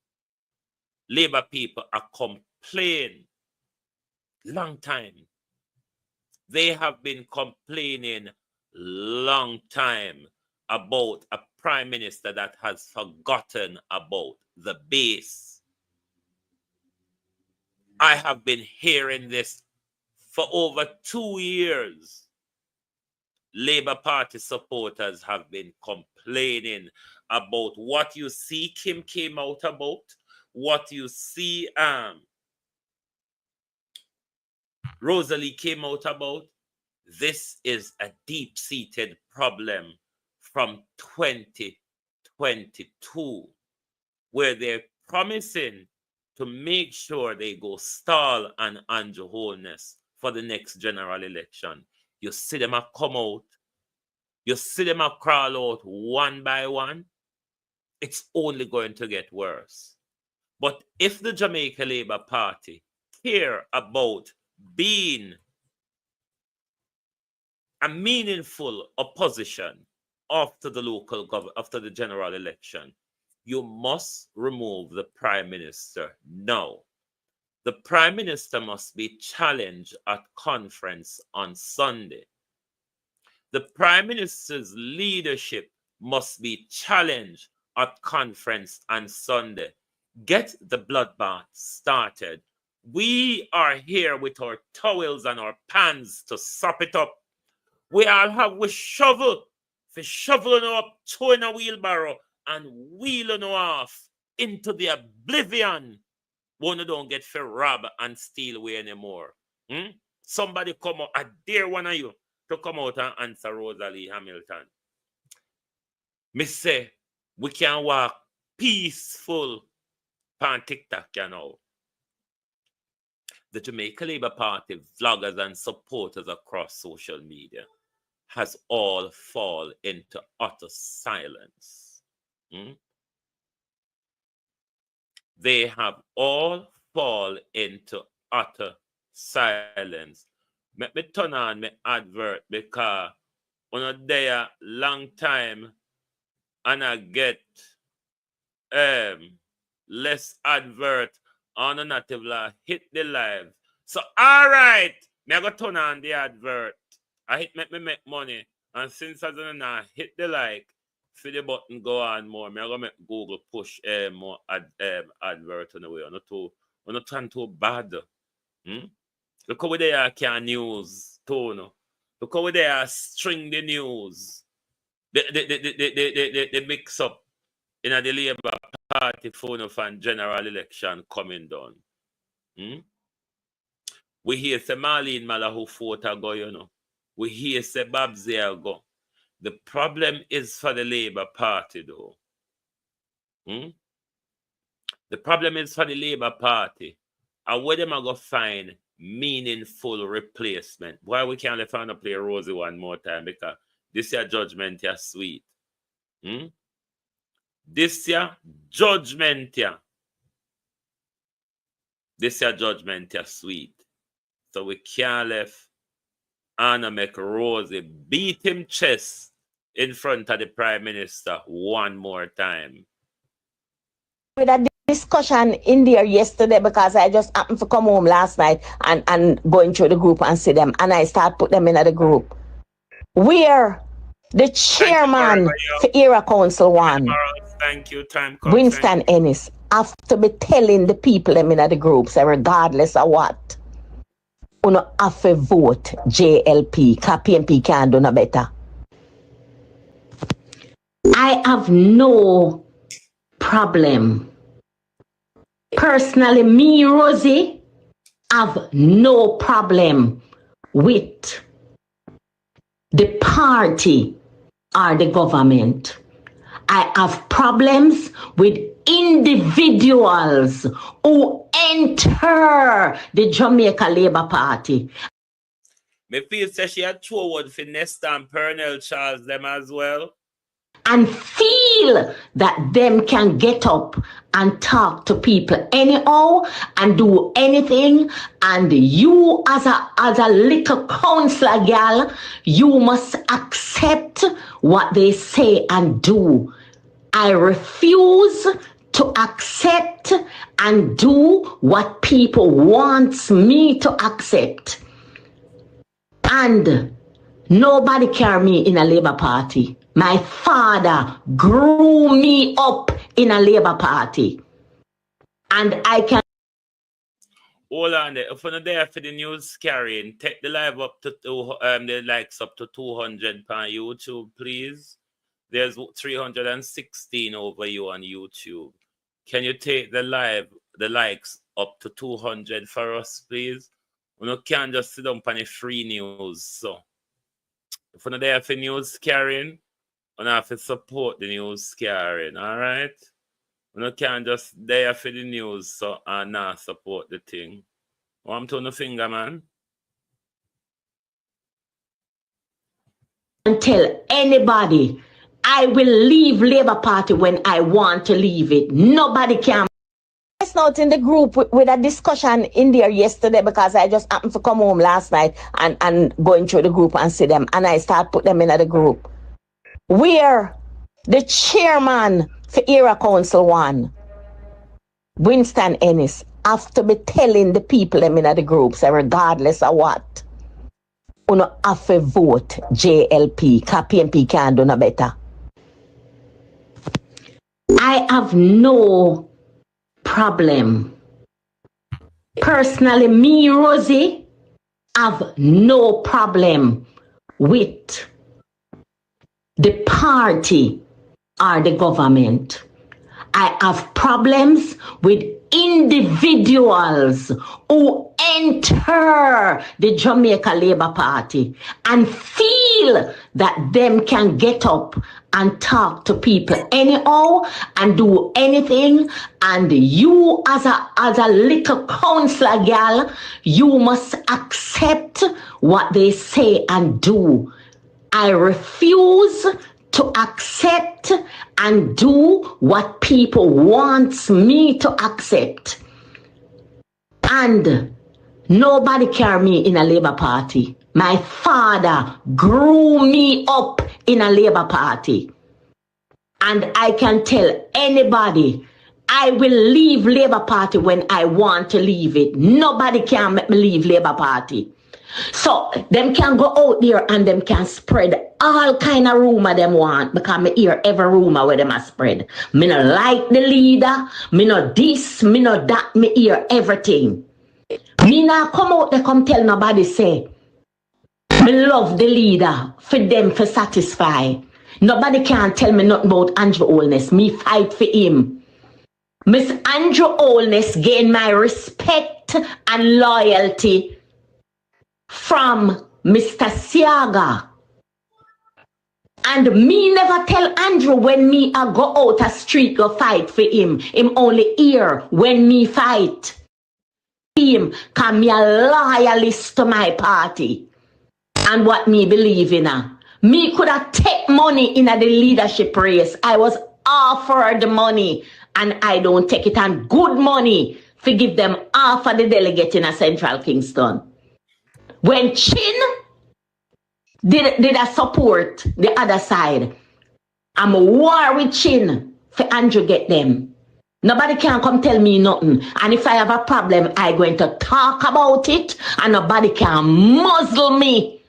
Labour people are complaining. Long time. They have been complaining long time about a prime minister that has forgotten about the base. I have been hearing this for over 2 years. Labour Party supporters have been complaining about what you see Kim came out about, what you see Rosalie came out about. This is a deep-seated problem from 2022, where they're promising to make sure they go stall and Andrew Holness for the next general election. You see them come out, you see them crawl out one by one, it's only going to get worse. But if the Jamaica Labour Party care about being a meaningful opposition after the local government, after the general election, you must remove the prime minister now. The prime minister must be challenged at conference on Sunday. The prime minister's leadership must be challenged at conference on Sunday. Get the bloodbath started. We are here with our towels and our pans to sop it up. We all have we shovel for shoveling up, throwing a wheelbarrow and wheeling off into the oblivion. One who don't get for rob and steal away anymore. Somebody come out, I dare one of you to come out and answer Rosalie Hamilton. Me say, we can walk peaceful on TikTok, you know. The Jamaica Labour Party vloggers and supporters across social media has all fall into utter silence. They have all fall into utter silence. Let me turn on my advert because on a day long time and I get less advert on a native law hit the live. So all right, me I go turn on the advert. I hit me make money. And since I don't know hit the like for the button go on more, me I go make Google push more advert on the way. On not turn too bad. Look how they are can news tone. Look how they are string the news. They mix up in the Labour Party phone of and general election coming down. We hear say Marlene Malahu fought go, you know. We hear say Babs there go. The problem is for the Labour Party though. Hmm? The problem is for the Labour Party. And where them are going to find meaningful replacement? Why we can't let find a play Rosie one more time? Because this year judgment is sweet. Hmm? This year judgment here. This year judgment is sweet. So we can't let Anna make Rosie beat him chest in front of the Prime Minister one more time. With a discussion in there yesterday because I just happened to come home last night and going through the group and see them and I start put them in the group. Where the chairman for Era Council 1, thank you, time comes, Winston Ennis, have to be telling the people them in the groups, regardless of what, you know, have to vote JLP, because PNP can't do no better. I have no problem. Personally, me, Rosie, have no problem with the party or the government. I have problems with individuals who enter the Jamaica Labour Party. Me feel say she had two words for Nesta and Pernell Charles them as well. And feel that them can get up and talk to people anyhow and do anything, and you as a little counselor girl, you must accept what they say and do. I refuse to accept and do what people want me to accept. And nobody carry me in a Labour Party. My father grew me up in a Labour Party. And I can... Hold on there. If you're not there for the news carrying, take the live up to the likes up to 200 on YouTube, please. There's 316 over you on YouTube. Can you take the likes up to 200 for us, please? We can't just sit down on the free news. So if you're not there for news carrying, we have to support the news carrying, all right? We can't just there for the news so and not support the thing. I'm turning the finger, man. And tell anybody I will leave Labour Party when I want to leave it. Nobody can. It's not in the group with a discussion in there yesterday because I just happened to come home last night and going through the group and see them and I start put them in the group. Where the chairman for Era Council 1, Winston Ennis, have to be telling the people them in the groups, regardless of what, you know, have to vote JLP, because PNP can't do no better. I have no problem. Personally, me, Rosie, have no problem with the party or the government. I have problems with individuals who enter the Jamaica Labour Party and feel that them can get up and talk to people anyhow and do anything, and you as a little counselor girl, you must accept what they say and do. I refuse to accept and do what people want me to accept. And nobody carry me in a Labour Party. My father grew me up in a Labour Party. And I can tell anybody I will leave Labour Party when I want to leave it. Nobody can make me leave Labour Party. So them can go out there and them can spread all kind of rumor them want, because me hear every rumor where them a spread. Me no like the leader, me no this, me no that, me hear everything. Me not come out there come tell nobody say me love the leader for them for satisfy. Nobody can tell me nothing about Andrew Holness. Me fight for him. Miss Andrew Holness gain my respect and loyalty from Mr. Siaga And me never tell Andrew when me I go out a street go fight for him. Him only hear when me fight. Him come me a loyalist to my party. And what me believe in. Me could have take money in the leadership race. I was offered the money and I don't take it. And good money to give them half of the delegate in a Central Kingston. When Chin did I support the other side, I'm a war with Chin for Andrew get them. Nobody can come tell me nothing. And if I have a problem, I'm going to talk about it and nobody can muzzle me.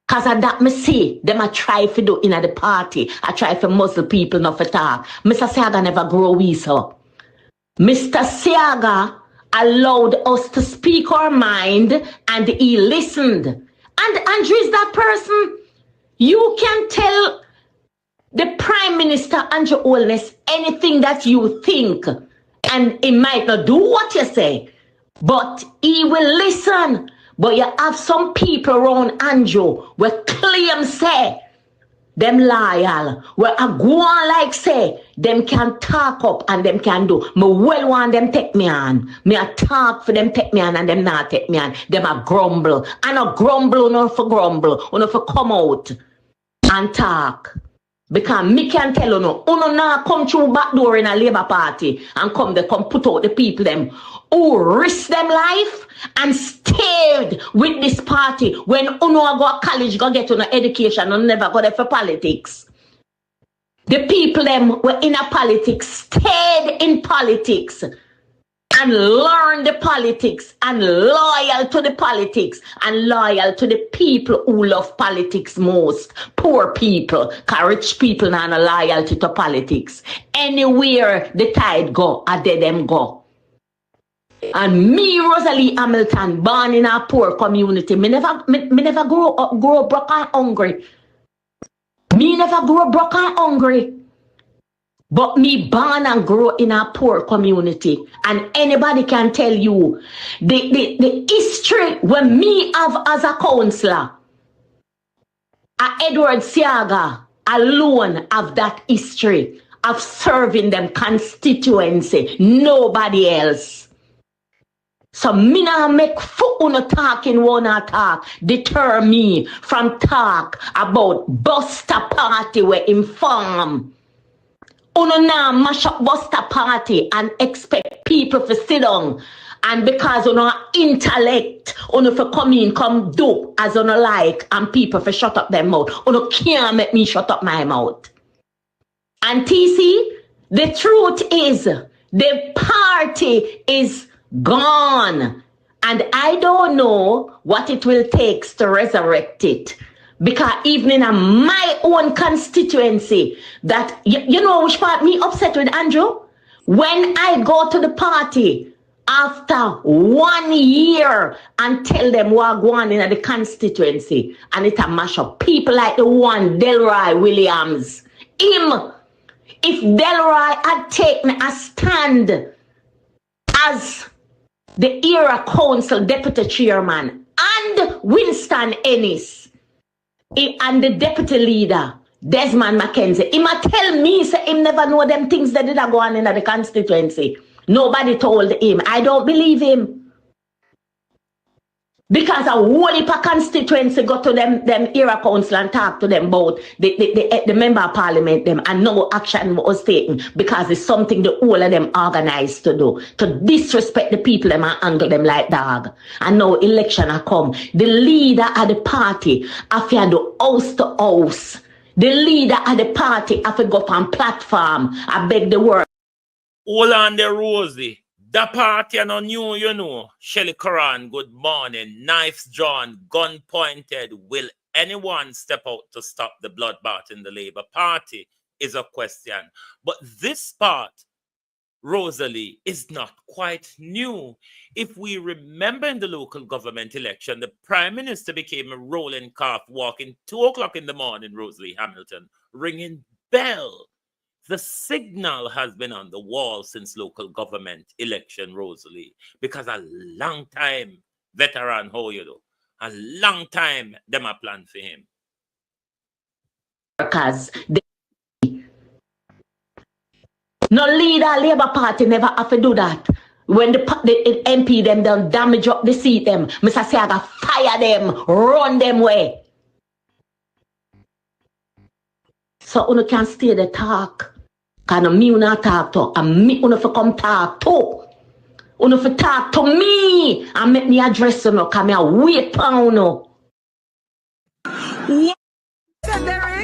Because of that, me see, them I try to do in the party. I try to muzzle people not to talk. Mr. Siaga never grow we so. Mr. Siaga allowed us to speak our mind and he listened. And Andrew is that person. You can tell the Prime Minister Andrew Holness anything that you think. And he might not do what you say. But he will listen. But you have some people around Andrew where claim say them loyal, where I go on like say them can talk up and them can do. Me well want them take me on. Me a talk for them take me on and them not take me on. Them a grumble. I no grumble, no for grumble, no for come out and talk. Because me can tell you no, now come through back door in a Labour Party and come put out the people them who risk them life and stayed with this party when uno go to college, go get on education and never go there for politics. The people them were in a politics, stayed in politics and learned the politics and loyal to the politics and loyal to the people who love politics most. Poor people, cause rich people not no loyalty to politics. Anywhere the tide go, I did them go. And me, Rosalie Hamilton, born in a poor community, me never grow broke and hungry. Me never grow broke and hungry. But me born and grow in a poor community. And anybody can tell you the history when me have as a councillor. Edward Siaga alone have that history of serving them constituency. Nobody else. So me not make foot on talking one talk deter me from talk about Buster Party where inform. Uno now mash up Buster Party and expect people to sit down. And because uno intellect, uno for come do as uno like, and people for shut up their mouth. Uno can't make me shut up my mouth. And TC, the truth is, the party is gone. And I don't know what it will take to resurrect it. Because even in my own constituency, that, you know which part me upset with Andrew? When I go to the party after 1 year and tell them what go on in the constituency, and it a mash up. People like the one, Delroy Williams. Him, if Delroy had taken a stand as the era council deputy chairman and Winston Ennis, and the deputy leader, Desmond McKenzie, he might tell me, say him never know them things that did go on in the constituency. Nobody told him. I don't believe him. Because a whole heap of constituency go to them era council and talk to them about the member of parliament them and no action was taken because it's something the whole of them organized to do. To disrespect the people them and handle them like dog. And now election a come. The leader of the party have to do house to house. The leader of the party have to go up on platform. I beg the word. Hold on there, Rosie. The party and on you, you know. Shelly Curran, good morning. Knives drawn, gun pointed. Will anyone step out to stop the bloodbath in the Labour Party? Is a question. But this part, Rosalie, is not quite new. If we remember in the local government election, the Prime Minister became a rolling calf walking 2 o'clock in the morning, Rosalie Hamilton, ringing bell. The signal has been on the wall since local government election, Rosalie, because a long time veteran, how you do, a long time them a plan for him. workers. No leader, Labour Party never have to do that. When the MP them done damage up the seat them, Mr. Siaga fire them, run them way. So you can stay the talk. Cause me una talk to, and me una for come talk to. Una for talk to me and make me address you, cause me a wait for you.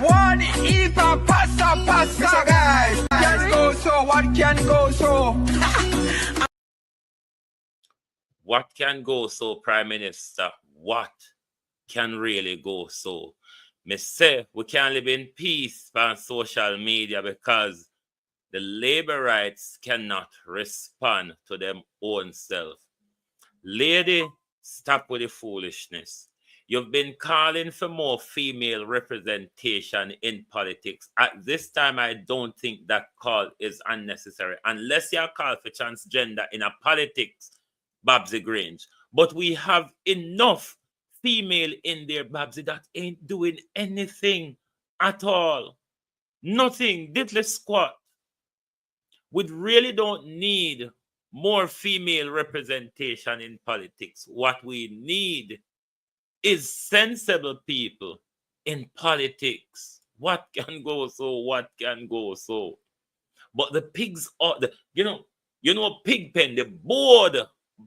One heap of pasta, guys. Can go so, what can go so? What can go so, Prime Minister? What can really go so? Me say we can't live in peace on social media because the labor rights cannot respond to them own self. Lady, stop with the foolishness. You've been calling for more female representation in politics. At this time, I don't think that call is unnecessary, unless you call for transgender in a politics, Babsy Grange. But we have enough female in there, Babsy, that ain't doing anything at all. Nothing, diddly squat. We really don't need more female representation in politics. What we need is sensible people in politics. What can go so? What can go so? But the pigs are you know, pig pen, the board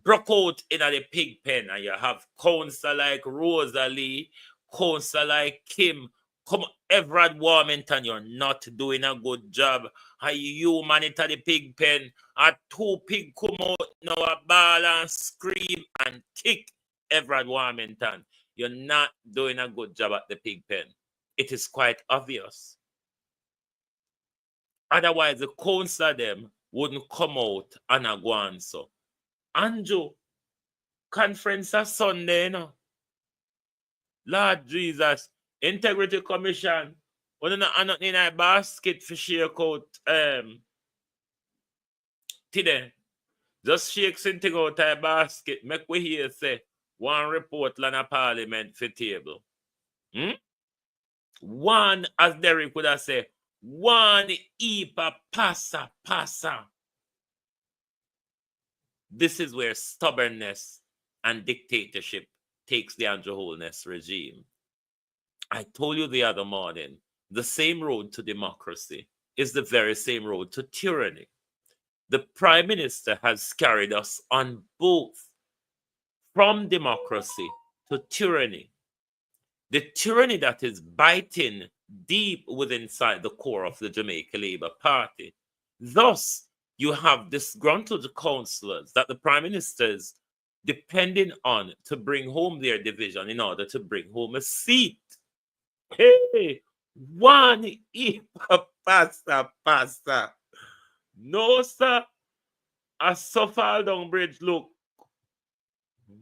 broke out in the pig pen, and you have council like Rosalie, council like Kim. Come on, Everett Warmington, you're not doing a good job. How you monitor the pig pen? A two pig come out now, a ball and scream and kick Everett Warmington. You're not doing a good job at the pig pen. It is quite obvious. Otherwise, the council them wouldn't come out and a go on so. Andrew, conference on Sunday, you know. Lord Jesus, Integrity Commission, we don't have nothing in a basket for shake out today. Just shake something out of a basket. Make we hear say one report on a parliament for table. One, as Derek would have said, one heap of passa. This is where stubbornness and dictatorship takes the Andrew Holness regime. I told you the other morning, the same road to democracy is the very same road to tyranny. The Prime Minister has carried us on both, from democracy to tyranny. The tyranny that is biting deep within inside the core of the Jamaica Labour Party. Thus, you have disgruntled councillors that the Prime Minister is depending on to bring home their division in order to bring home a seat. Hey, one heap of pasta. No, sir. A suffer down bridge, look.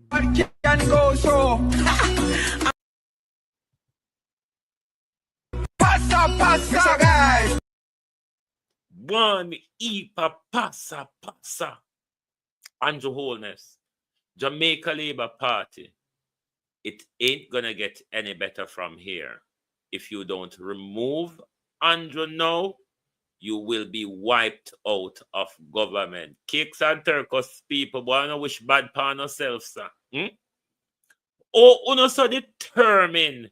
What can go so? Pasta, guys. One heap of passa. Andrew Holness, Jamaica Labour Party. It ain't gonna get any better from here. If you don't remove Andrew now, you will be wiped out of government. Cakes and Turkos people, but I don't wish bad upon yourself, sir. Oh, uno so determined.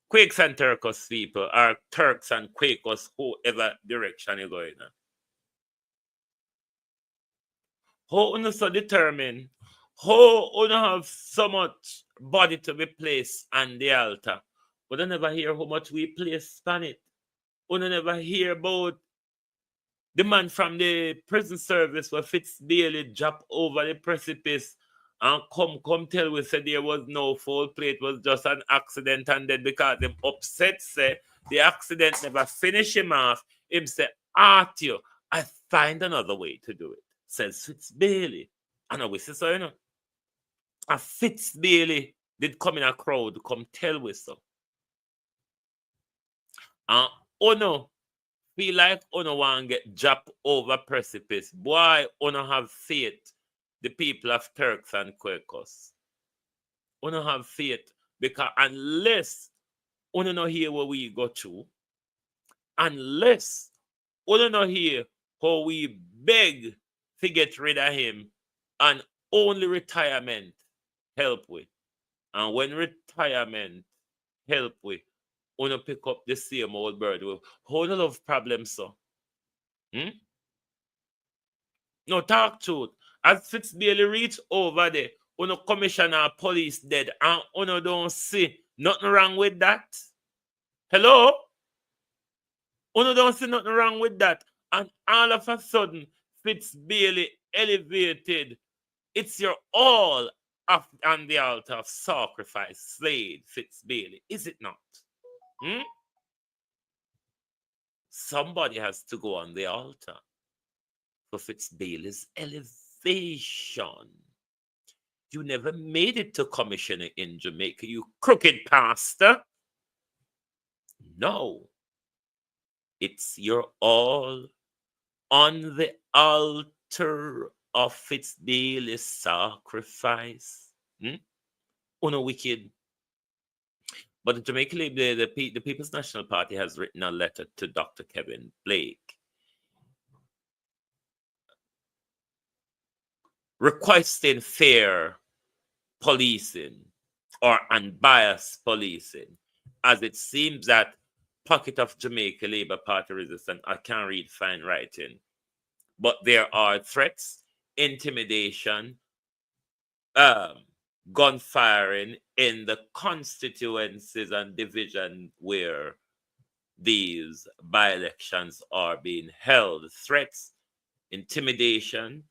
Quakes and Turkos people are Turks and Quakers, whoever direction you're going in. How uno so determined? How uno have so much body to be placed on the altar? But I never hear how much we place on it. Uno never hear about the man from the prison service where Fitzbailey dropped over the precipice and come tell we said there was no foul play, it was just an accident, and then because them upset say the accident never finish him off, him say, Arthur, I find another way to do it. Says Fitzbailey. I know we say so, you know. A Fitzbailey did come in a crowd, come tell we so. And Ono feel like Ono want get dropped over precipice. Boy, Ono have faith. The people of Turks and Quakers. Ono have faith because unless Ono not hear what we go through, unless we don't know here how we beg to get rid of him and only retirement help with. And when retirement help with, we don't pick up the same old bird with whole lot of problems, so. No, talk truth. As Fitzbailey reach over there, uno commissioner police dead and uno don't see nothing wrong with that. Hello? Uno don't see nothing wrong with that. And all of a sudden, Fitzbailey elevated. It's your all on the altar of sacrifice, Slade Fitzbailey, is it not? Somebody has to go on the altar for Fitzbailey's elevation. You never made it to commissioner in Jamaica, you crooked pastor. No. It's your all on the altar of Fitzbailey's sacrifice. Uno wicked. But the Jamaica the People's National Party has written a letter to Dr. Kevin Blake requesting fair policing or unbiased policing, as it seems that pocket of Jamaica Labour Party resistance, I can't read fine writing, but there are threats, intimidation, gunfiring in the constituencies and division where these by-elections are being held. Threats, intimidation,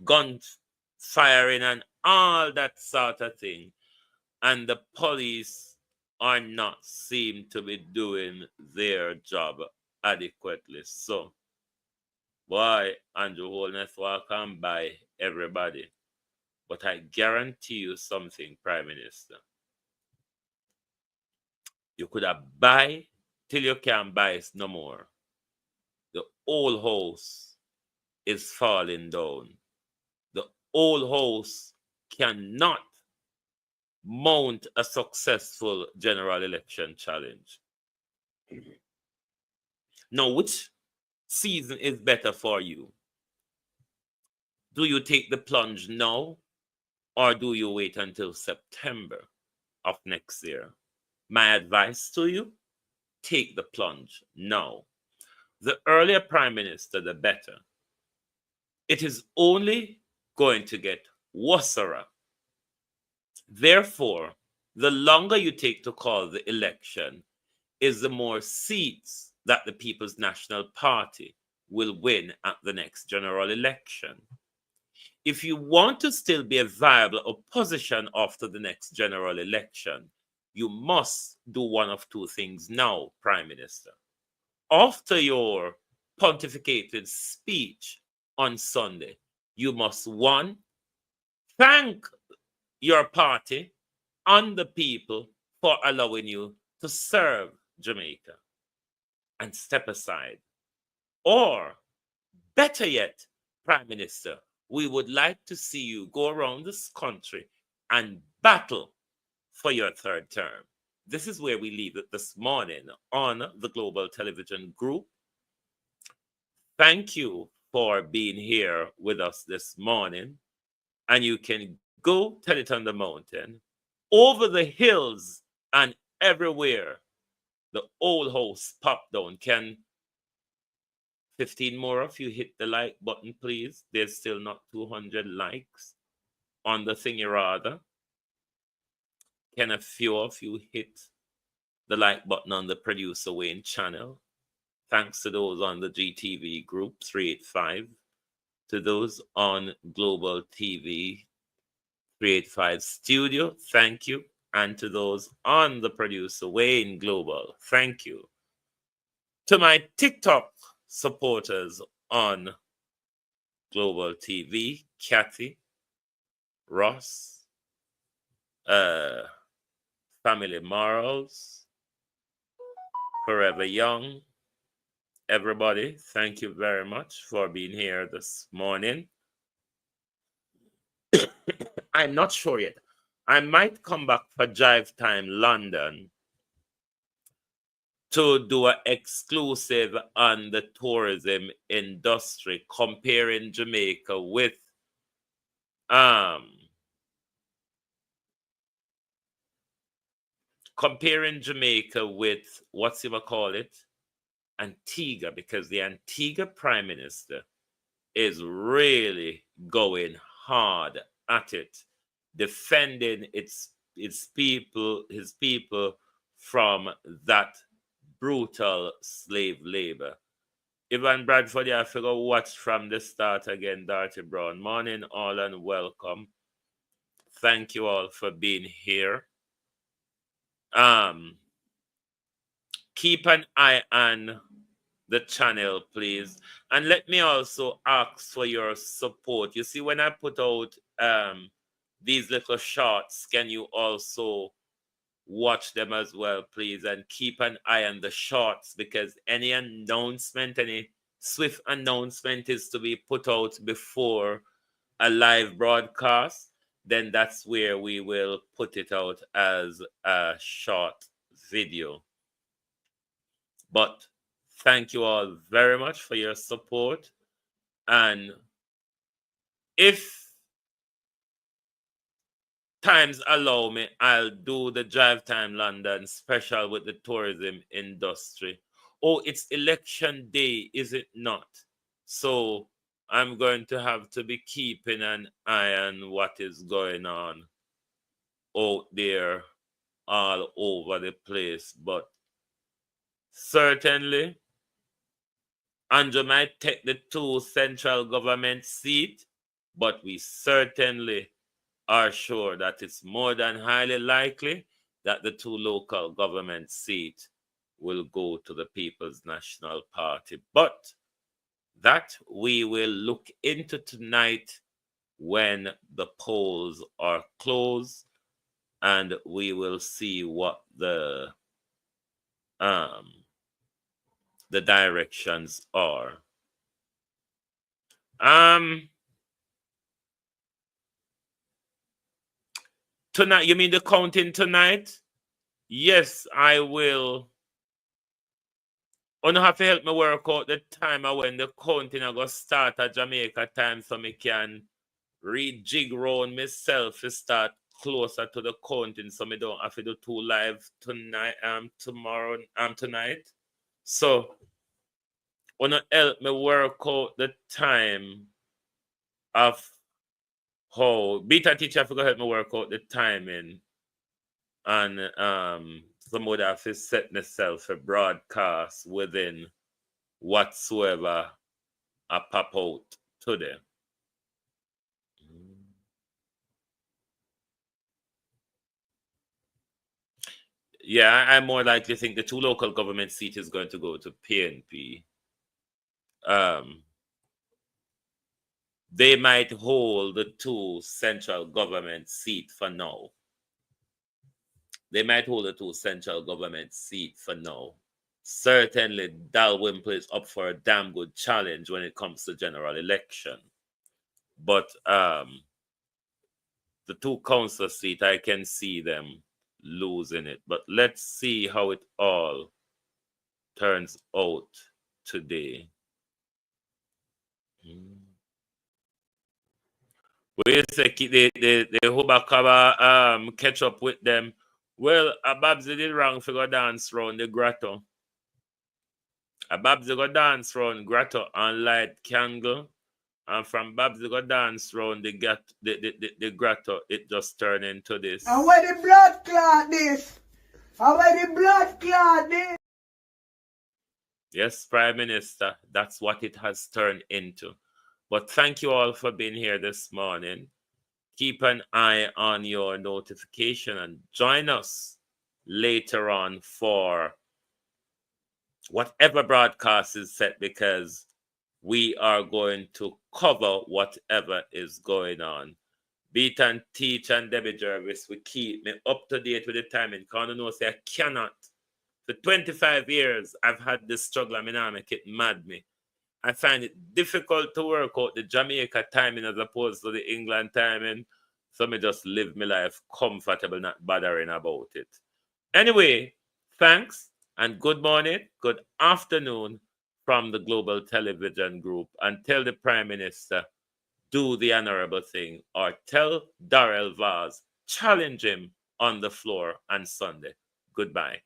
gun firing and all that sort of thing. And the police are not seem to be doing their job adequately. So, boy, Andrew Holness walk on by everybody. But I guarantee you something, Prime Minister. You could have buy till you can't buy it no more. The old house is falling down. The old house cannot mount a successful general election challenge. Now, which season is better for you? Do you take the plunge now, or do you wait until September of next year? My advice to you, take the plunge now. The earlier Prime Minister, the better. It is only going to get worse. Therefore, the longer you take to call the election is the more seats that the People's National Party will win at the next general election. If you want to still be a viable opposition after the next general election, you must do one of two things now, Prime Minister. After your pontificated speech on Sunday, you must, one, thank your party and the people for allowing you to serve Jamaica and step aside. Or, better yet, Prime Minister, we would like to see you go around this country and battle for your third term. This is where we leave it this morning on the Global Television Group. Thank you for being here with us this morning. And you can go tell it on the mountain, over the hills and everywhere. The old house popped down. Can 15 more of you hit the like button, please? There's still not 200 likes on the thingy rather. Can a few of you hit the like button on the Producer Wayne channel? Thanks to those on the GTV group 385, to those on Global TV 385 Studio, thank you. And to those on the Producer Wayne Global, thank you. To my TikTok supporters on Global TV, Kathy, Ross, Family Morals, Forever Young, everybody, thank you very much for being here this morning. I'm not sure yet. I might come back for Drive Time London to do an exclusive on the tourism industry, comparing Jamaica with what's you call it, Antigua, because the Antigua Prime Minister is really going hard at it, defending his people from that brutal slave labor. Ivan Bradford, I figure watch from the start again, Darty Brown. Morning all and welcome. Thank you all for being here. Keep an eye on the channel, please. And let me also ask for your support. You see, when I put out these little shorts, can you also watch them as well, please? And keep an eye on the shorts, because any announcement, any swift announcement is to be put out before a live broadcast, then that's where we will put it out as a short video. But thank you all very much for your support. And if times allow me, I'll do the Drive Time London special with the tourism industry. Oh, it's election day, is it not? So I'm going to have to be keeping an eye on what is going on out there all over the place. But certainly, Andrew might take the 2 central government seats, but we certainly are sure that it's more than highly likely that the 2 local government seats will go to the People's National Party. But that we will look into tonight when the polls are closed, and we will see what the directions are. Tonight, you mean the counting tonight? Yes, I will. You have to help me work out the time of when the counting I go start at Jamaica time, so me can rejig round myself to start closer to the counting, so me don't have to do 2 live tonight, tomorrow, tonight. So, help me work out the time of how beta teacher have to help me work out the timing, and somebody have to set myself a broadcast within whatsoever I pop out today. Yeah, I more likely think the 2 local government seat is going to go to PNP. They might hold the 2 central government seat for now. Certainly, Dalrymple is up for a damn good challenge when it comes to general election. But the 2 council seats, I can see them losing it. But let's see how it all turns out today. We say the Hubakaba catch up with them. Well, Babsy did wrong for go dance round the grotto. Babsy go dance round grotto and light candle. And from Babsy go dance round the grotto, it just turned into this. And where the blood clot this? And where the blood clot this? Yes, Prime Minister, that's what it has turned into. But thank you all for being here this morning. Keep an eye on your notification and join us later on for whatever broadcast is set, because we are going to cover whatever is going on. Beat and Teach and Debbie Jervis will keep me up to date with the timing. Because I know say I cannot. For 25 years, I've had this struggle. I mean, I make it mad me. I find it difficult to work out the Jamaica timing as opposed to the England timing. So me just live my life comfortable, not bothering about it. Anyway, thanks and good morning, good afternoon from the Global Television Group. And tell the Prime Minister, do the honorable thing, or tell Darrell Vaz, challenge him on the floor on Sunday. Goodbye.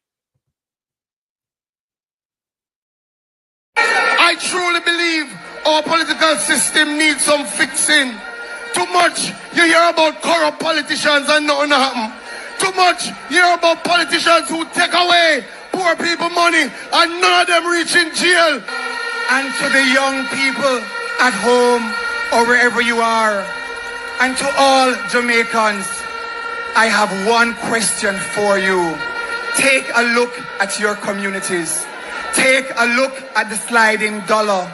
I truly believe our political system needs some fixing. Too much you hear about corrupt politicians and nothing happen. Too much you hear about politicians who take away poor people money and none of them reach in jail. And to the young people at home or wherever you are, and to all Jamaicans, I have one question for you. Take a look at your communities. Take a look at the sliding dollar.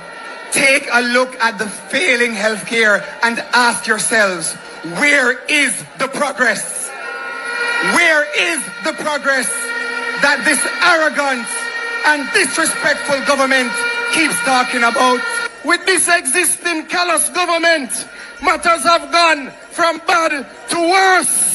Take a look at the failing healthcare and ask yourselves, where is the progress? Where is the progress that this arrogant and disrespectful government keeps talking about? With this existing callous government, matters have gone from bad to worse.